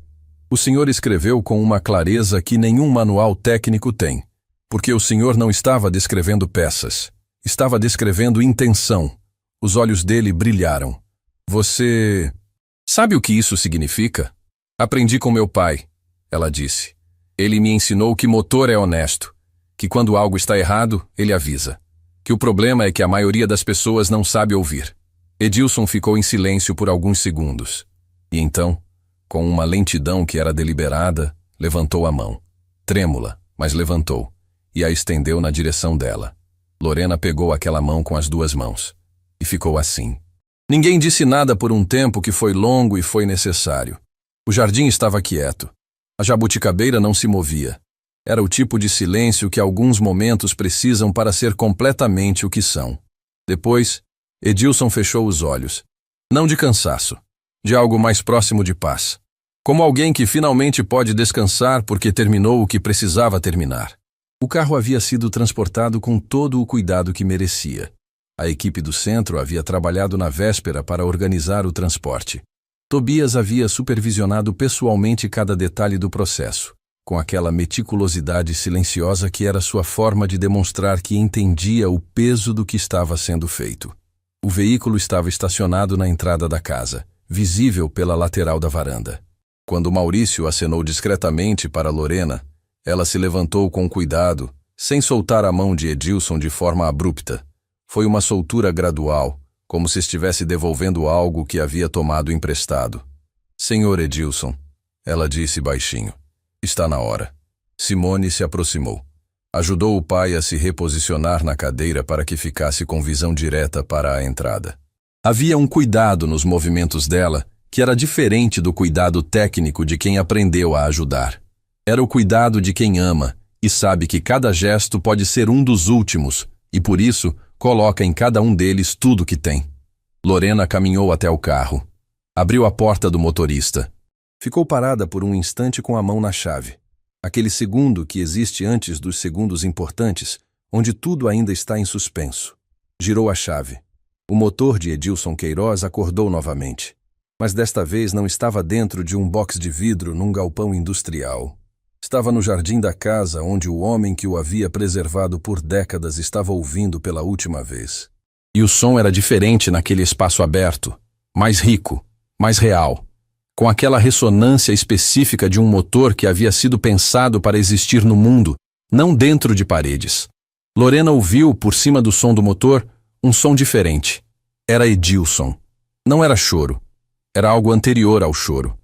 O senhor escreveu com uma clareza que nenhum manual técnico tem, porque o senhor não estava descrevendo peças, estava descrevendo intenção. Os olhos dele brilharam. Você sabe o que isso significa? Aprendi com meu pai, ela disse. Ele me ensinou que motor é honesto, que quando algo está errado, ele avisa. Que o problema é que a maioria das pessoas não sabe ouvir. Edilson ficou em silêncio por alguns segundos. E então, com uma lentidão que era deliberada, levantou a mão. Trêmula, mas levantou, e a estendeu na direção dela. Lorena pegou aquela mão com as duas mãos. E ficou assim. Ninguém disse nada por um tempo que foi longo e foi necessário. O jardim estava quieto. A jabuticabeira não se movia. Era o tipo de silêncio que alguns momentos precisam para ser completamente o que são. Depois, Edilson fechou os olhos. Não de cansaço, de algo mais próximo de paz. Como alguém que finalmente pode descansar porque terminou o que precisava terminar. O carro havia sido transportado com todo o cuidado que merecia. A equipe do centro havia trabalhado na véspera para organizar o transporte. Tobias havia supervisionado pessoalmente cada detalhe do processo, com aquela meticulosidade silenciosa que era sua forma de demonstrar que entendia o peso do que estava sendo feito. O veículo estava estacionado na entrada da casa, visível pela lateral da varanda. Quando Maurício acenou discretamente para Lorena, ela se levantou com cuidado, sem soltar a mão de Edilson de forma abrupta. Foi uma soltura gradual, como se estivesse devolvendo algo que havia tomado emprestado. Senhor Edilson, ela disse baixinho, está na hora. Simone se aproximou. Ajudou o pai a se reposicionar na cadeira para que ficasse com visão direta para a entrada. Havia um cuidado nos movimentos dela que era diferente do cuidado técnico de quem aprendeu a ajudar. Era o cuidado de quem ama e sabe que cada gesto pode ser um dos últimos e, por isso, coloca em cada um deles tudo que tem. Lorena caminhou até o carro. Abriu a porta do motorista. Ficou parada por um instante com a mão na chave. Aquele segundo que existe antes dos segundos importantes, onde tudo ainda está em suspenso. Girou a chave. O motor de Edilson Queiroz acordou novamente. Mas desta vez não estava dentro de um box de vidro num galpão industrial. Estava no jardim da casa onde o homem que o havia preservado por décadas estava ouvindo pela última vez. E o som era diferente naquele espaço aberto, mais rico, mais real, com aquela ressonância específica de um motor que havia sido pensado para existir no mundo, não dentro de paredes. Lorena ouviu, por cima do som do motor, um som diferente. Era Edilson. Não era choro. Era algo anterior ao choro.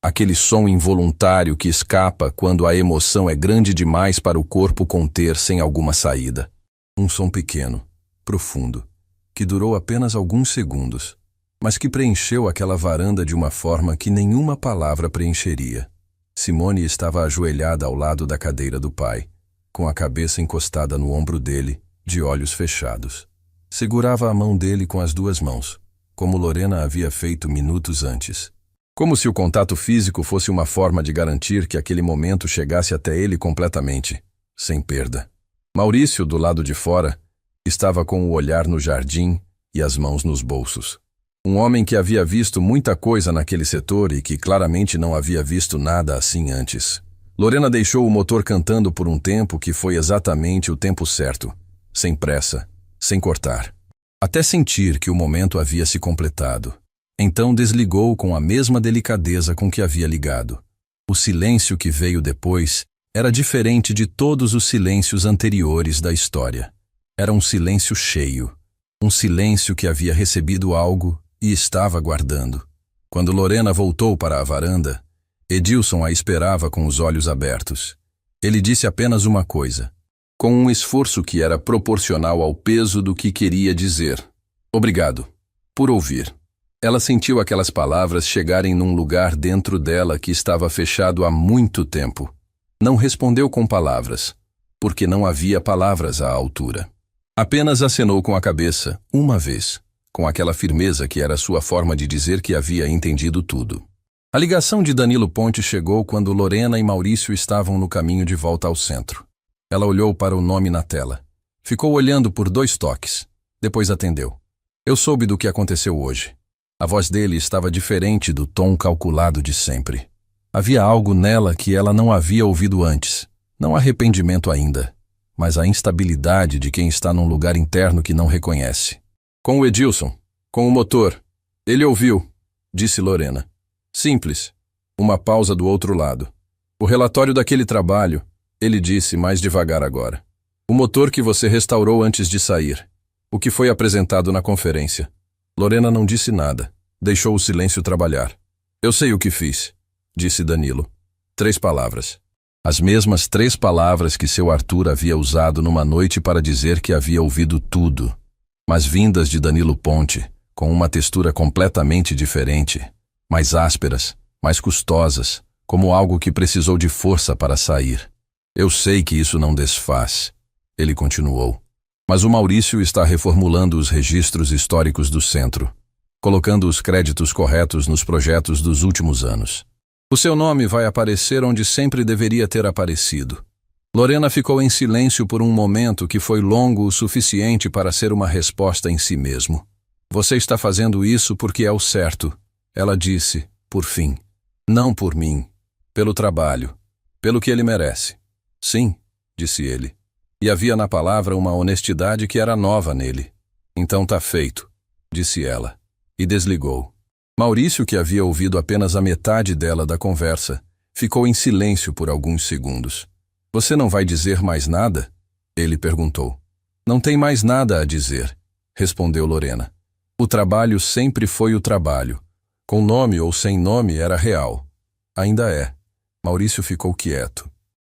Aquele som involuntário que escapa quando a emoção é grande demais para o corpo conter sem alguma saída. Um som pequeno, profundo, que durou apenas alguns segundos, mas que preencheu aquela varanda de uma forma que nenhuma palavra preencheria. Simone estava ajoelhada ao lado da cadeira do pai, com a cabeça encostada no ombro dele, de olhos fechados. Segurava a mão dele com as duas mãos, como Lorena havia feito minutos antes. Como se o contato físico fosse uma forma de garantir que aquele momento chegasse até ele completamente, sem perda. Maurício, do lado de fora, estava com o olhar no jardim e as mãos nos bolsos. Um homem que havia visto muita coisa naquele setor e que claramente não havia visto nada assim antes. Lorena deixou o motor cantando por um tempo que foi exatamente o tempo certo, sem pressa, sem cortar. Até sentir que o momento havia se completado. Então desligou com a mesma delicadeza com que havia ligado. O silêncio que veio depois era diferente de todos os silêncios anteriores da história. Era um silêncio cheio, um silêncio que havia recebido algo e estava guardando. Quando Lorena voltou para a varanda, Edilson a esperava com os olhos abertos. Ele disse apenas uma coisa, com um esforço que era proporcional ao peso do que queria dizer. Obrigado, por ouvir. Ela sentiu aquelas palavras chegarem num lugar dentro dela que estava fechado há muito tempo. Não respondeu com palavras, porque não havia palavras à altura. Apenas acenou com a cabeça, uma vez, com aquela firmeza que era sua forma de dizer que havia entendido tudo. A ligação de Danilo Ponte chegou quando Lorena e Maurício estavam no caminho de volta ao centro. Ela olhou para o nome na tela. Ficou olhando por 2 toques. Depois atendeu. Eu soube do que aconteceu hoje. A voz dele estava diferente do tom calculado de sempre. Havia algo nela que ela não havia ouvido antes. Não arrependimento ainda, mas a instabilidade de quem está num lugar interno que não reconhece. Com o Edilson, com o motor. Ele ouviu, disse Lorena. Simples. Uma pausa do outro lado. O relatório daquele trabalho, ele disse mais devagar agora. O motor que você restaurou antes de sair. O que foi apresentado na conferência. Lorena não disse nada. Deixou o silêncio trabalhar. Eu sei o que fiz, disse Danilo. 3 palavras. As mesmas 3 palavras que seu Arthur havia usado numa noite para dizer que havia ouvido tudo. Mas vindas de Danilo Ponte, com uma textura completamente diferente. Mais ásperas, mais custosas, como algo que precisou de força para sair. Eu sei que isso não desfaz, ele continuou. Mas o Maurício está reformulando os registros históricos do centro, colocando os créditos corretos nos projetos dos últimos anos. O seu nome vai aparecer onde sempre deveria ter aparecido. Lorena ficou em silêncio por um momento que foi longo o suficiente para ser uma resposta em si mesmo. Você está fazendo isso porque é o certo, ela disse, por fim. Não por mim. Pelo trabalho. Pelo que ele merece. Sim, disse ele. E havia na palavra uma honestidade que era nova nele. Então tá feito, disse ela. E desligou. Maurício, que havia ouvido apenas a metade dela da conversa, ficou em silêncio por alguns segundos. Você não vai dizer mais nada? Ele perguntou. Não tem mais nada a dizer, respondeu Lorena. O trabalho sempre foi o trabalho. Com nome ou sem nome era real. Ainda é. Maurício ficou quieto.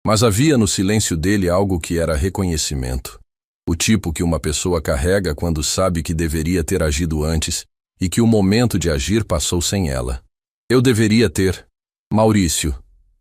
Mas havia no silêncio dele algo que era reconhecimento. O tipo que uma pessoa carrega quando sabe que deveria ter agido antes e que o momento de agir passou sem ela. Eu deveria ter. Maurício.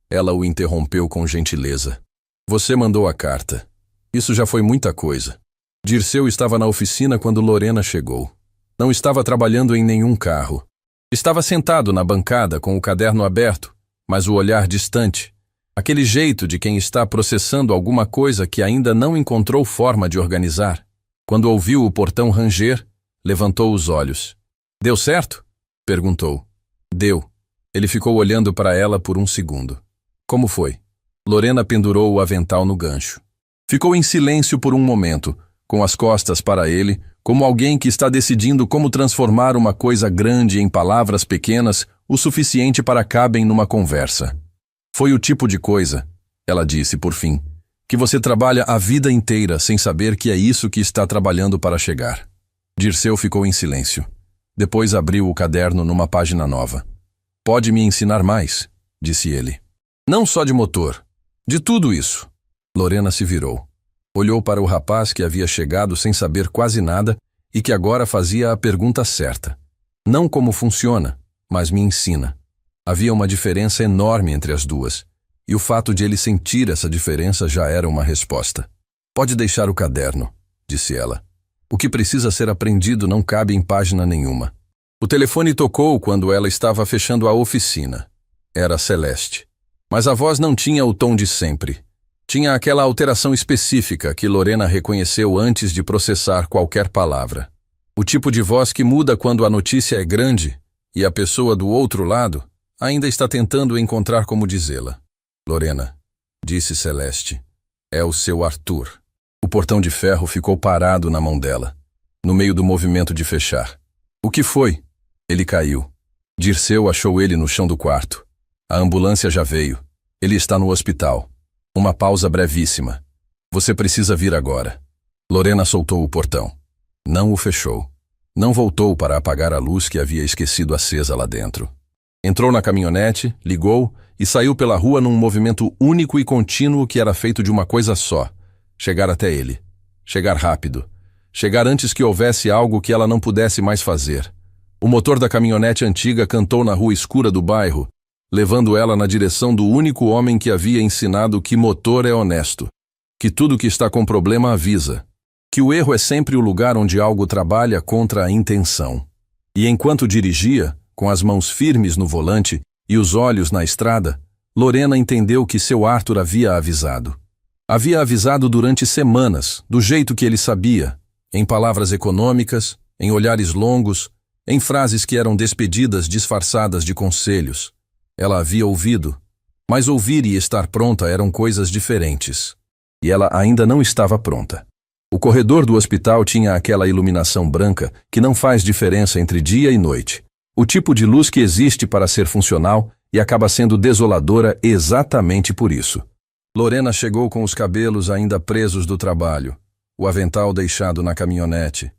Ela o interrompeu com gentileza. Você mandou a carta. Isso já foi muita coisa. Dirceu estava na oficina quando Lorena chegou. Não estava trabalhando em nenhum carro. Estava sentado na bancada com o caderno aberto, mas o olhar distante. Aquele jeito de quem está processando alguma coisa que ainda não encontrou forma de organizar. Quando ouviu o portão ranger, levantou os olhos. Deu certo? Perguntou. Deu. Ele ficou olhando para ela por um segundo. Como foi? Lorena pendurou o avental no gancho. Ficou em silêncio por um momento, com as costas para ele, como alguém que está decidindo como transformar uma coisa grande em palavras pequenas o suficiente para cabem numa conversa. Foi o tipo de coisa, ela disse por fim, que você trabalha a vida inteira sem saber que é isso que está trabalhando para chegar. Dirceu ficou em silêncio. Depois abriu o caderno numa página nova. Pode me ensinar mais, disse ele. Não só de motor, de tudo isso. Lorena se virou. Olhou para o rapaz que havia chegado sem saber quase nada e que agora fazia a pergunta certa. Não como funciona, mas me ensina. Havia uma diferença enorme entre as duas, e o fato de ele sentir essa diferença já era uma resposta. Pode deixar o caderno, disse ela. O que precisa ser aprendido não cabe em página nenhuma. O telefone tocou quando ela estava fechando a oficina. Era Celeste. Mas a voz não tinha o tom de sempre. Tinha aquela alteração específica que Lorena reconheceu antes de processar qualquer palavra. O tipo de voz que muda quando a notícia é grande e a pessoa do outro lado ainda está tentando encontrar como dizê-la. Lorena, disse Celeste, é o seu Arthur. O portão de ferro ficou parado na mão dela, no meio do movimento de fechar. O que foi? Ele caiu. Dirceu achou ele no chão do quarto. A ambulância já veio. Ele está no hospital. Uma pausa brevíssima. Você precisa vir agora. Lorena soltou o portão. Não o fechou. Não voltou para apagar a luz que havia esquecido acesa lá dentro. Entrou na caminhonete, ligou e saiu pela rua num movimento único e contínuo que era feito de uma coisa só: chegar até ele. Chegar rápido. Chegar antes que houvesse algo que ela não pudesse mais fazer. O motor da caminhonete antiga cantou na rua escura do bairro, levando ela na direção do único homem que havia ensinado que motor é honesto, que tudo que está com problema avisa, que o erro é sempre o lugar onde algo trabalha contra a intenção. E enquanto dirigia, com as mãos firmes no volante e os olhos na estrada, Lorena entendeu que seu Arthur havia avisado. Havia avisado durante semanas, do jeito que ele sabia, em palavras econômicas, em olhares longos, em frases que eram despedidas disfarçadas de conselhos. Ela havia ouvido, mas ouvir e estar pronta eram coisas diferentes. E ela ainda não estava pronta. O corredor do hospital tinha aquela iluminação branca que não faz diferença entre dia e noite. O tipo de luz que existe para ser funcional e acaba sendo desoladora exatamente por isso. Lorena chegou com os cabelos ainda presos do trabalho, o avental deixado na caminhonete,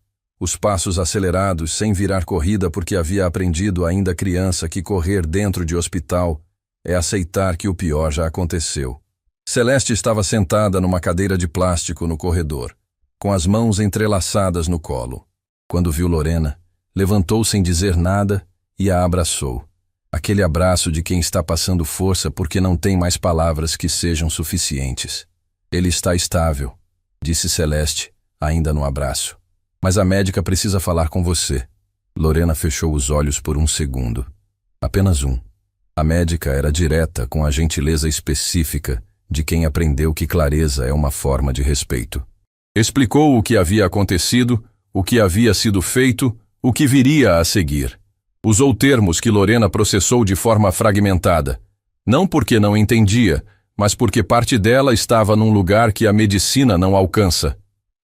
os passos acelerados sem virar corrida porque havia aprendido ainda criança que correr dentro de hospital é aceitar que o pior já aconteceu. Celeste estava sentada numa cadeira de plástico no corredor, com as mãos entrelaçadas no colo. Quando viu Lorena, levantou sem dizer nada e a abraçou. Aquele abraço de quem está passando força porque não tem mais palavras que sejam suficientes. Ele está estável, disse Celeste, ainda no abraço. Mas a médica precisa falar com você. Lorena fechou os olhos por um segundo. Apenas um. A médica era direta, com a gentileza específica de quem aprendeu que clareza é uma forma de respeito. Explicou o que havia acontecido, o que havia sido feito, o que viria a seguir. Usou termos que Lorena processou de forma fragmentada, não porque não entendia, mas porque parte dela estava num lugar que a medicina não alcança.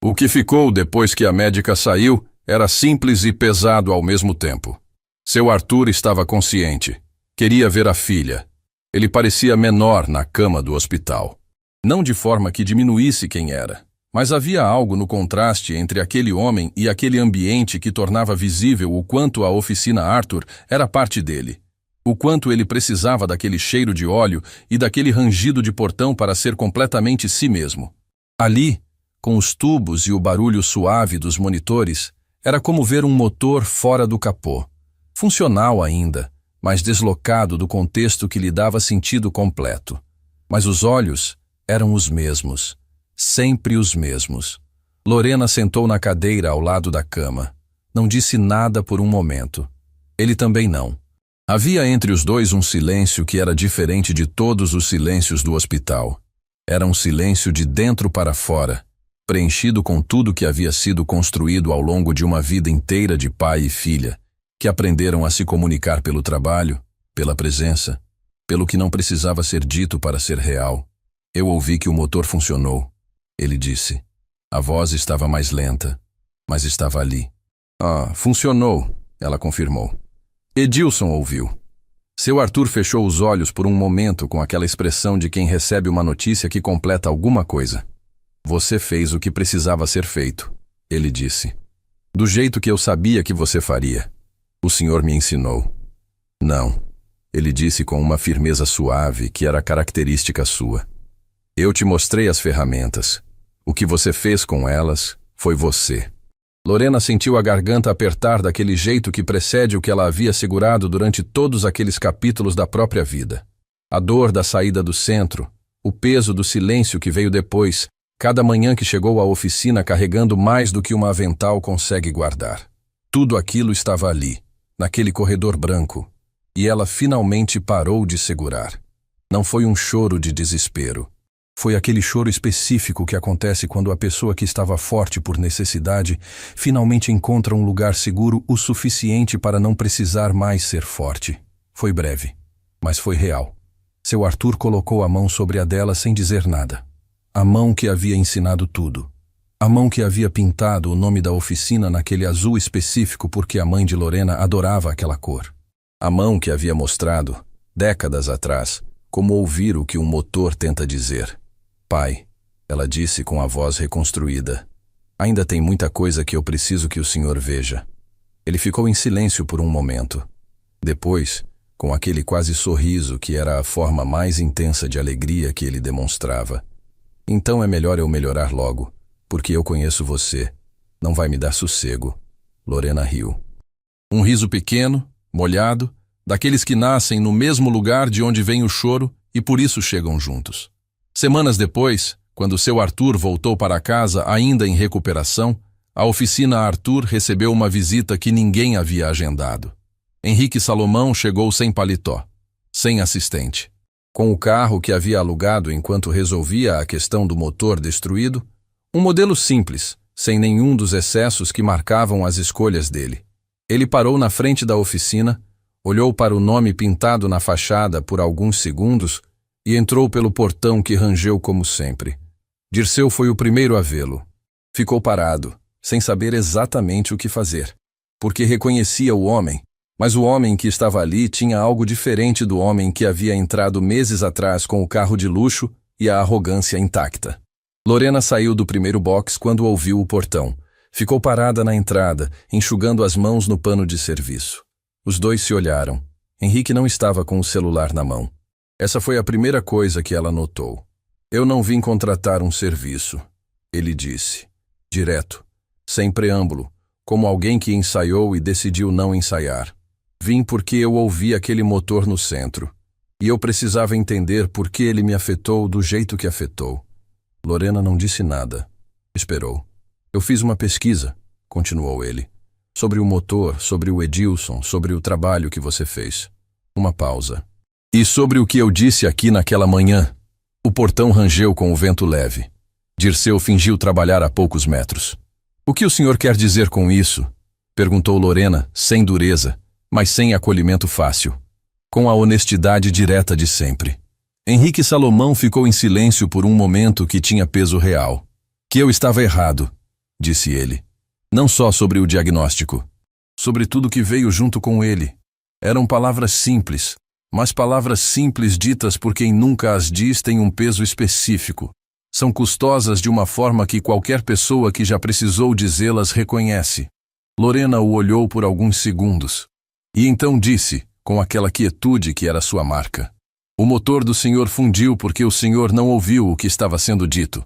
O que ficou depois que a médica saiu era simples e pesado ao mesmo tempo. Seu Arthur estava consciente. Queria ver a filha. Ele parecia menor na cama do hospital. Não de forma que diminuísse quem era, mas havia algo no contraste entre aquele homem e aquele ambiente que tornava visível o quanto a oficina Arthur era parte dele. O quanto ele precisava daquele cheiro de óleo e daquele rangido de portão para ser completamente si mesmo. Ali, com os tubos e o barulho suave dos monitores, era como ver um motor fora do capô. Funcional ainda, mas deslocado do contexto que lhe dava sentido completo. Mas os olhos eram os mesmos, sempre os mesmos. Lorena sentou na cadeira ao lado da cama. Não disse nada por um momento. Ele também não. Havia entre os dois um silêncio que era diferente de todos os silêncios do hospital. Era um silêncio de dentro para fora, preenchido com tudo que havia sido construído ao longo de uma vida inteira de pai e filha, que aprenderam a se comunicar pelo trabalho, pela presença, pelo que não precisava ser dito para ser real. Eu ouvi que o motor funcionou, ele disse. A voz estava mais lenta, mas estava ali. Ah, funcionou, ela confirmou. Edilson ouviu. Seu Arthur fechou os olhos por um momento com aquela expressão de quem recebe uma notícia que completa alguma coisa. Você fez o que precisava ser feito, ele disse. Do jeito que eu sabia que você faria. O senhor me ensinou. Não, ele disse com uma firmeza suave que era característica sua. Eu te mostrei as ferramentas. O que você fez com elas foi você. Lorena sentiu a garganta apertar daquele jeito que precede o que ela havia segurado durante todos aqueles capítulos da própria vida. A dor da saída do centro, o peso do silêncio que veio depois, cada manhã que chegou à oficina carregando mais do que uma avental consegue guardar. Tudo aquilo estava ali, naquele corredor branco, e ela finalmente parou de segurar. Não foi um choro de desespero. Foi aquele choro específico que acontece quando a pessoa que estava forte por necessidade finalmente encontra um lugar seguro o suficiente para não precisar mais ser forte. Foi breve, mas foi real. Seu Arthur colocou a mão sobre a dela sem dizer nada. A mão que havia ensinado tudo. A mão que havia pintado o nome da oficina naquele azul específico porque a mãe de Lorena adorava aquela cor. A mão que havia mostrado, décadas atrás, como ouvir o que um motor tenta dizer. Pai, ela disse com a voz reconstruída, ainda tem muita coisa que eu preciso que o senhor veja. Ele ficou em silêncio por um momento. Depois, com aquele quase sorriso que era a forma mais intensa de alegria que ele demonstrava. Então é melhor eu melhorar logo, porque eu conheço você. Não vai me dar sossego. Lorena riu. Um riso pequeno, molhado, daqueles que nascem no mesmo lugar de onde vem o choro e por isso chegam juntos. Semanas depois, quando seu Arthur voltou para casa ainda em recuperação, a oficina Arthur recebeu uma visita que ninguém havia agendado. Henrique Salomão chegou sem paletó, sem assistente. Com o carro que havia alugado enquanto resolvia a questão do motor destruído, um modelo simples, sem nenhum dos excessos que marcavam as escolhas dele. Ele parou na frente da oficina, olhou para o nome pintado na fachada por alguns segundos e entrou pelo portão que rangeu como sempre. Dirceu foi o primeiro a vê-lo. Ficou parado, sem saber exatamente o que fazer, porque reconhecia o homem, mas o homem que estava ali tinha algo diferente do homem que havia entrado meses atrás com o carro de luxo e a arrogância intacta. Lorena saiu do primeiro box quando ouviu o portão. Ficou parada na entrada, enxugando as mãos no pano de serviço. Os dois se olharam. Henrique não estava com o celular na mão. Essa foi a primeira coisa que ela notou. Eu não vim contratar um serviço, ele disse. Direto, sem preâmbulo, como alguém que ensaiou e decidiu não ensaiar. Vim porque eu ouvi aquele motor no centro. E eu precisava entender por que ele me afetou do jeito que afetou. Lorena não disse nada. Esperou. Eu fiz uma pesquisa, continuou ele. Sobre o motor, sobre o Edilson, sobre o trabalho que você fez. Uma pausa. E sobre o que eu disse aqui naquela manhã, o portão rangeu com o vento leve. Dirceu fingiu trabalhar a poucos metros. O que o senhor quer dizer com isso? Perguntou Lorena, sem dureza, mas sem acolhimento fácil, com a honestidade direta de sempre. Henrique Salomão ficou em silêncio por um momento que tinha peso real. Que eu estava errado, disse ele. Não só sobre o diagnóstico, sobre tudo que veio junto com ele. Eram palavras simples, mas palavras simples ditas por quem nunca as diz têm um peso específico. São custosas de uma forma que qualquer pessoa que já precisou dizê-las reconhece. Lorena o olhou por alguns segundos. E então disse, com aquela quietude que era sua marca: o motor do senhor fundiu porque o senhor não ouviu o que estava sendo dito.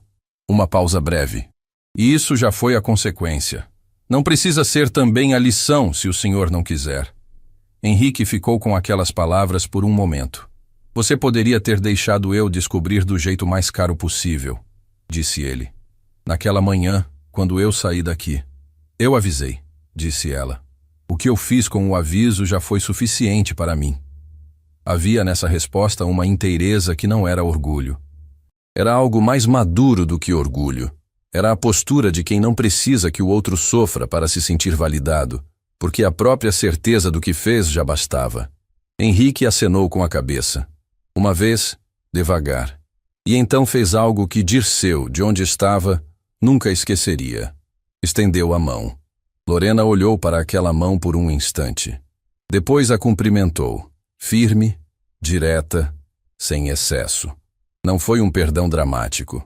Uma pausa breve. E isso já foi a consequência. Não precisa ser também a lição se o senhor não quiser. Henrique ficou com aquelas palavras por um momento. Você poderia ter deixado eu descobrir do jeito mais caro possível, disse ele. Naquela manhã, quando eu saí daqui. Eu avisei, disse ela. O que eu fiz com o aviso já foi suficiente para mim. Havia nessa resposta uma inteireza que não era orgulho. Era algo mais maduro do que orgulho. Era a postura de quem não precisa que o outro sofra para se sentir validado, porque a própria certeza do que fez já bastava. Henrique acenou com a cabeça. Uma vez, devagar. E então fez algo que Dirceu, de onde estava, nunca esqueceria. Estendeu a mão. Lorena olhou para aquela mão por um instante. Depois a cumprimentou, firme, direta, sem excesso. Não foi um perdão dramático.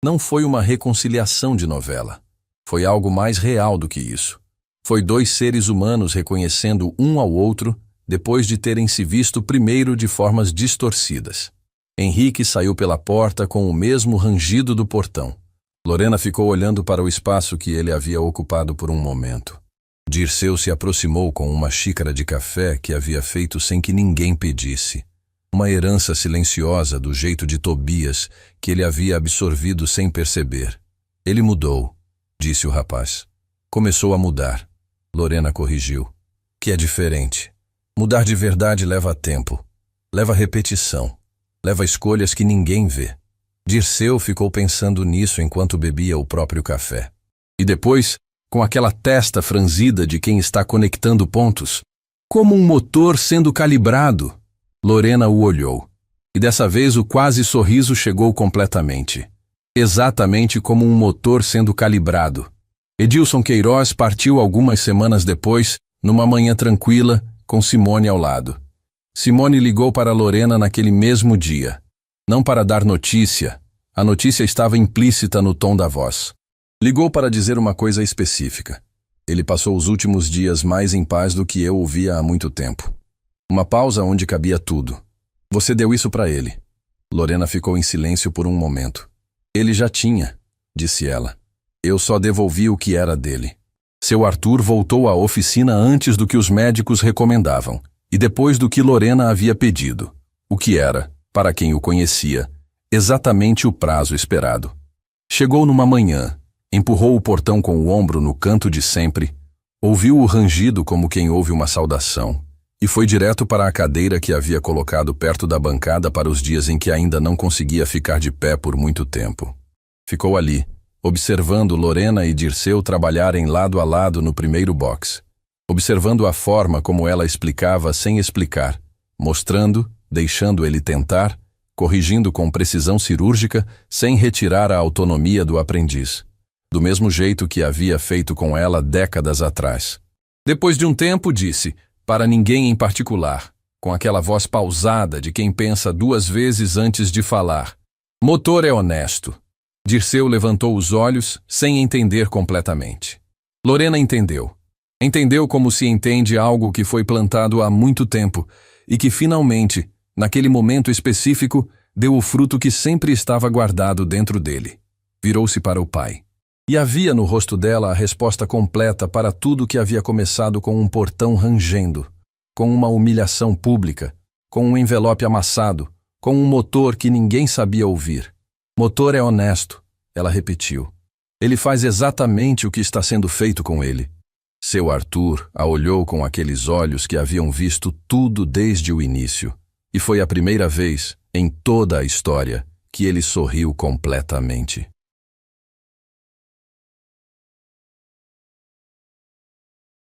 Não foi uma reconciliação de novela. Foi algo mais real do que isso. Foi dois seres humanos reconhecendo um ao outro depois de terem se visto primeiro de formas distorcidas. Henrique saiu pela porta com o mesmo rangido do portão. Lorena ficou olhando para o espaço que ele havia ocupado por um momento. Dirceu se aproximou com uma xícara de café que havia feito sem que ninguém pedisse. Uma herança silenciosa do jeito de Tobias que ele havia absorvido sem perceber. Ele mudou, disse o rapaz. Começou a mudar. Lorena corrigiu. Que é diferente. Mudar de verdade leva tempo. Leva repetição. Leva escolhas que ninguém vê. Dirceu ficou pensando nisso enquanto bebia o próprio café. E depois, com aquela testa franzida de quem está conectando pontos, como um motor sendo calibrado, Lorena o olhou. E dessa vez o quase sorriso chegou completamente. Exatamente como um motor sendo calibrado. Edilson Queiroz partiu algumas semanas depois, numa manhã tranquila, com Simone ao lado. Simone ligou para Lorena naquele mesmo dia. Não para dar notícia. A notícia estava implícita no tom da voz. Ligou para dizer uma coisa específica. Ele passou os últimos dias mais em paz do que eu ouvia há muito tempo. Uma pausa onde cabia tudo. Você deu isso para ele. Lorena ficou em silêncio por um momento. Ele já tinha, disse ela. Eu só devolvi o que era dele. Seu Arthur voltou à oficina antes do que os médicos recomendavam, e depois do que Lorena havia pedido, o que era, para quem o conhecia, exatamente o prazo esperado. Chegou numa manhã, empurrou o portão com o ombro no canto de sempre, ouviu o rangido como quem ouve uma saudação, e foi direto para a cadeira que havia colocado perto da bancada para os dias em que ainda não conseguia ficar de pé por muito tempo. Ficou ali, observando Lorena e Dirceu trabalharem lado a lado no primeiro box, observando a forma como ela explicava sem explicar, mostrando, deixando ele tentar, corrigindo com precisão cirúrgica, sem retirar a autonomia do aprendiz, do mesmo jeito que havia feito com ela décadas atrás. Depois de um tempo, disse, para ninguém em particular, com aquela voz pausada de quem pensa duas vezes antes de falar. Motor é honesto. Dirceu levantou os olhos, sem entender completamente. Lorena entendeu. Entendeu como se entende algo que foi plantado há muito tempo e que finalmente, naquele momento específico, deu o fruto que sempre estava guardado dentro dele. Virou-se para o pai. E havia no rosto dela a resposta completa para tudo que havia começado com um portão rangendo, com uma humilhação pública, com um envelope amassado, com um motor que ninguém sabia ouvir. Motor é honesto, ela repetiu. Ele faz exatamente o que está sendo feito com ele. Seu Arthur a olhou com aqueles olhos que haviam visto tudo desde o início. E foi a primeira vez, em toda a história, que ele sorriu completamente.